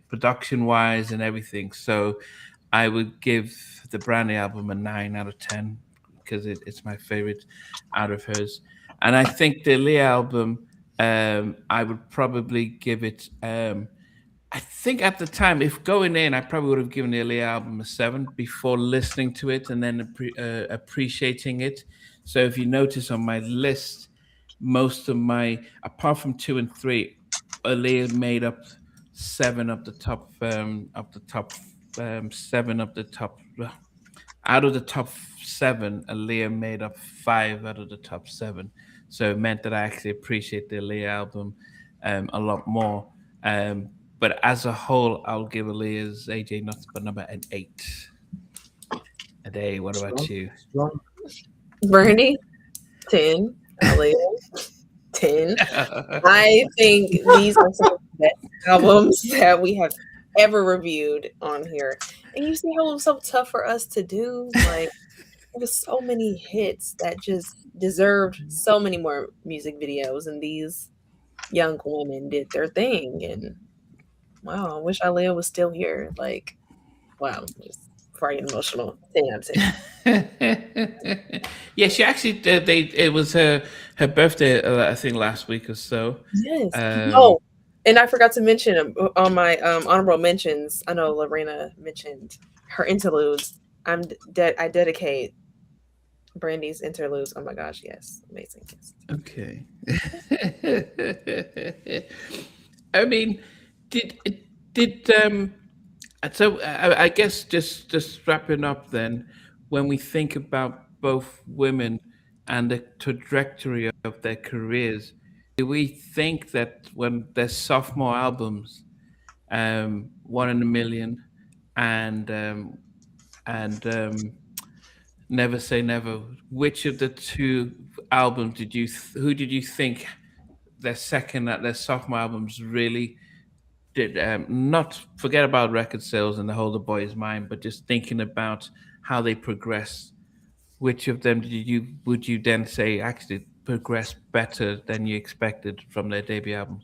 production-wise and everything. So I would give the Brandy album a 9 out of 10 because it's my favorite out of hers. And I think the Aaliyah album, I would probably give it. I think at the time, if going in, I probably would have given the Aaliyah album a 7 before listening to it and then appreciating it. So if you notice on my list, most of my, apart from 2 and 3, Aaliyah made up 7 of the top, 7 of the top. Out of the top 7, Aaliyah made up 5 out of the top 7. So it meant that I actually appreciate the Aaliyah album a lot more. But as a whole, I'll give Aaliyah's AJ Nothing But Number an 8. Ade, what about you? Strong. Brandy, 10. Aaliyah, 10. I think these are some of the best albums that we have ever reviewed on here. And you see how it was so tough for us to do? Like, there was so many hits that just deserved so many more music videos, and these young women did their thing. And wow, I wish Aaliyah was still here. Like, wow, just before I get emotional. 10 out of 10. Yeah, she actually it was her birthday, I think last week or so. Yes. Oh, and I forgot to mention on my honorable mentions. I know Lorena mentioned her interludes. I dedicate Brandy's interludes. Oh my gosh, yes, amazing. Yes. Okay. I mean, did so I guess just wrapping up then, when we think about both women and the trajectory of their careers, do we think that when their sophomore albums, One in a Million and Never Say Never, which of the two albums who did you think their sophomore albums really did, not forget about record sales and the whole The Boy Is Mine, but just thinking about how they progressed, which of them would you then say actually progressed better than you expected from their debut album?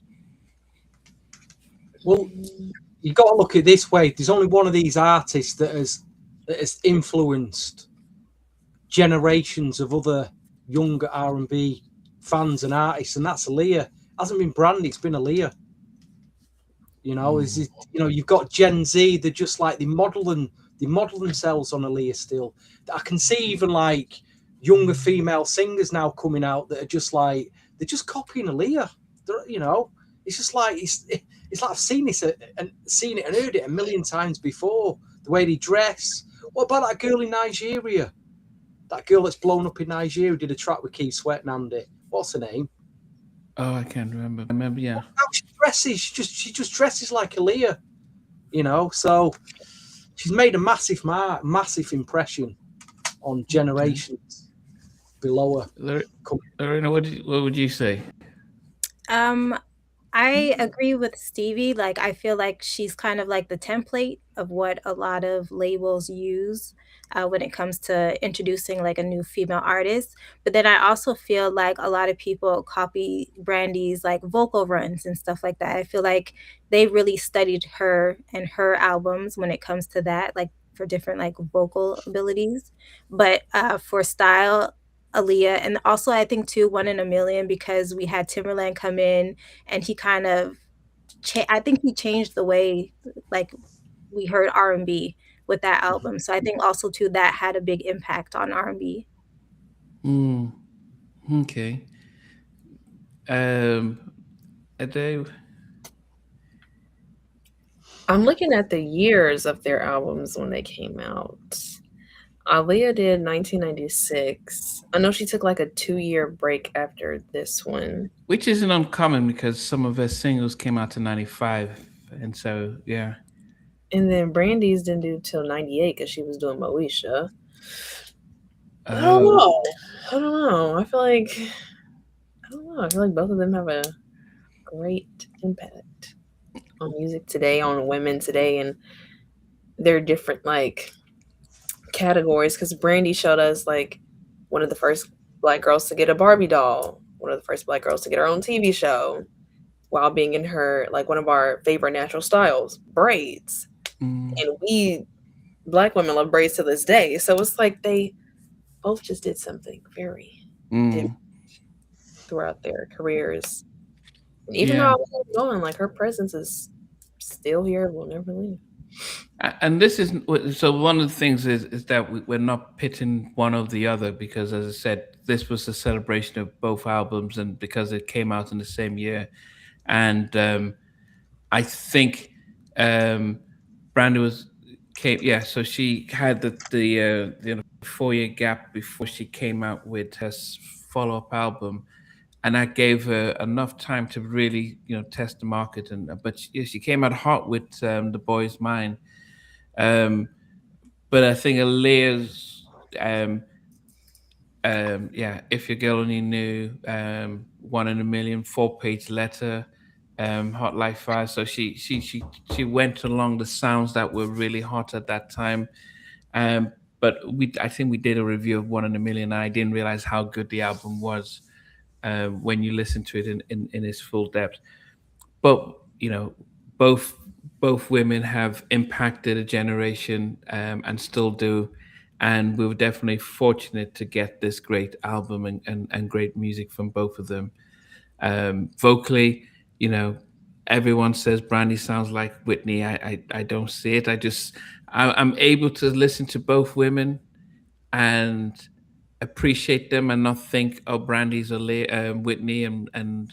Well, you've got to look at it this way. There's only one of these artists that has influenced generations of other younger R&B fans and artists, and that's Aaliyah. It hasn't been Brandy, it's been Aaliyah. You know, you've got Gen Z. They're just like they model themselves on Aaliyah still. I can see even like younger female singers now coming out that are just like they're just copying Aaliyah. You know, it's just like it's like I've seen this and seen it and heard it a million times before. The way they dress. What about that girl in Nigeria? That girl that's blown up in Nigeria who did a track with Keith Sweat and Andy. What's her name? Oh, I can't remember. I remember, yeah. How she dresses? She just dresses like Aaliyah. You know, so she's made a massive impression on generations below her. Lorena, what would you say? I agree with Stevie. Like, I feel like she's kind of like the template of what a lot of labels use when it comes to introducing like a new female artist. But then I also feel like a lot of people copy Brandy's like vocal runs and stuff like that. I feel like they really studied her and her albums when it comes to that, like for different like vocal abilities. But for style, Aaliyah, and also I think too, One in a Million, because we had Timberland come in and he kind of I think he changed the way like we heard R&B with that album. So I think also too that had a big impact on R&B. Okay. Dave. I'm looking at the years of their albums when they came out. Aaliyah did 1996. I know she took like a 2-year break after this one. Which isn't uncommon because some of her singles came out in 95. And so, yeah. And then Brandy's didn't do till 98 because she was doing Moesha. I don't know. I feel like both of them have a great impact on music today, on women today, and they're different like categories. Because Brandy showed us like one of the first Black girls to get a Barbie doll, one of the first Black girls to get her own TV show, while being in her like one of our favorite natural styles, braids. And we Black women love braids to this day. So it's like they both just did something very different throughout their careers. And even though I was gone, like her presence is still here, will never leave. And this is so one of the things is that we're not pitting one over the other because, as I said, this was a celebration of both albums, and because it came out in the same year, and I think Brandy so she had the 4-year gap before she came out with her follow-up album, and that gave her enough time to really test the market. And but she came out hot with The Boy's Mine. But I think Aaliyah's If Your Girl Only Knew, One in a Million, 4-page letter, Hot Like Fire. So she went along the sounds that were really hot at that time. But I think we did a review of One in a Million, and I didn't realize how good the album was when you listen to it in its full depth. But both women have impacted a generation, and still do, and we were definitely fortunate to get this great album and great music from both of them. Vocally, everyone says Brandy sounds like Whitney. I don't see it. I'm able to listen to both women and appreciate them and not think, oh, Brandy's Whitney and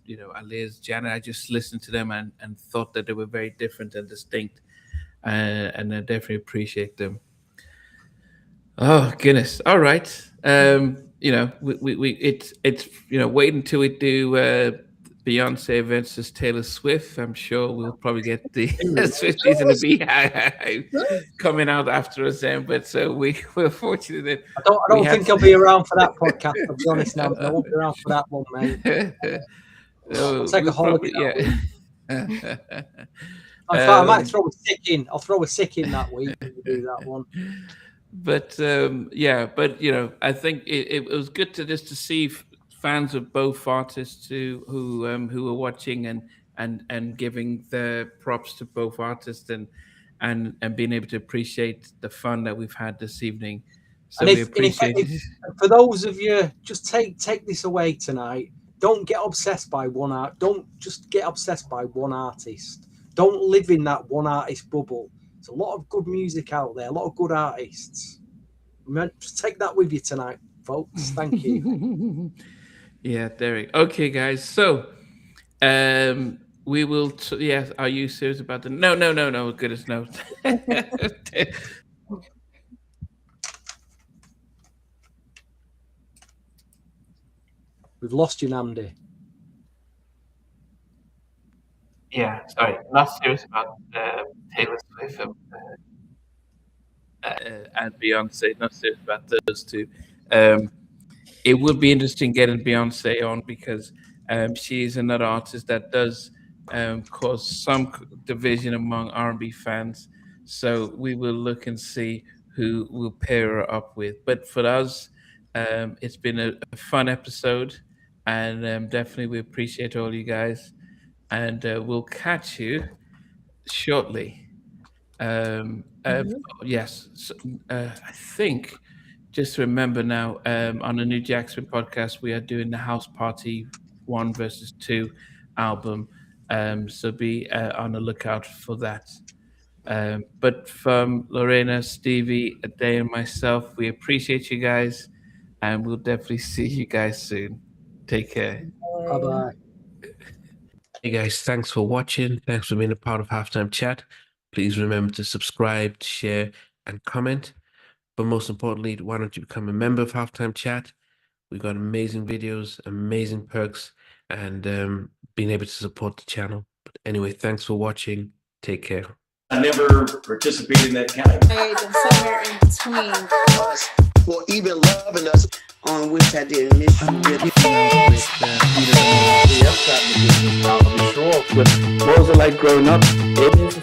Aaliyah's Janet. I just listened to them and thought that they were very different and distinct, and I definitely appreciate them. Oh goodness! All right, it's wait until we do Beyonce versus Taylor Swift. I'm sure we'll probably get the Swifties and the Beehive coming out after us then. But so we're fortunate that I don't think I'll be around for that podcast. To be honest, now I won't be around for that one, mate. I'll take a holiday. I might throw a sick in. I'll throw a sick in that week if we do that one. But I think it was good to see fans of both artists who were watching and giving the props to both artists and being able to appreciate the fun that we've had this evening. So we appreciate it. For those of you, just take this away tonight. Don't get obsessed by one art. Don't just get obsessed by one artist. Don't live in that one artist bubble. There's a lot of good music out there, a lot of good artists. Take that with you tonight, folks. Thank you. Yeah, Derek. Okay, guys. So, we will. Yes. Are you serious about the? No, no, no, no. Goodness, no. We've lost you, Namdi. Yeah, sorry. Not serious about Taylor Swift and Beyonce. Not serious about those two. Um, it would be interesting getting Beyonce on because she is another artist that does cause some division among R&B fans. So we will look and see who we'll pair her up with. But for us, it's been a fun episode, and definitely we appreciate all you guys, and we'll catch you shortly. Yes, so, I think just remember now on the new Jackson podcast, we are doing the House Party 1 versus 2 album. So be on the lookout for that. But from Lorena, Stevie, Ade, and myself, we appreciate you guys, and we'll definitely see you guys soon. Take care. Bye-bye. Hey guys, thanks for watching. Thanks for being a part of Halftime Chat. Please remember to subscribe, share, and comment. But most importantly, why don't you become a member of Halftime Chat? We've got amazing videos, amazing perks, and being able to support the channel. But anyway, thanks for watching. Take care. I never participated in that category. Somewhere in between us, or even loving us, on which I didn't miss you with What was it like growing up? It is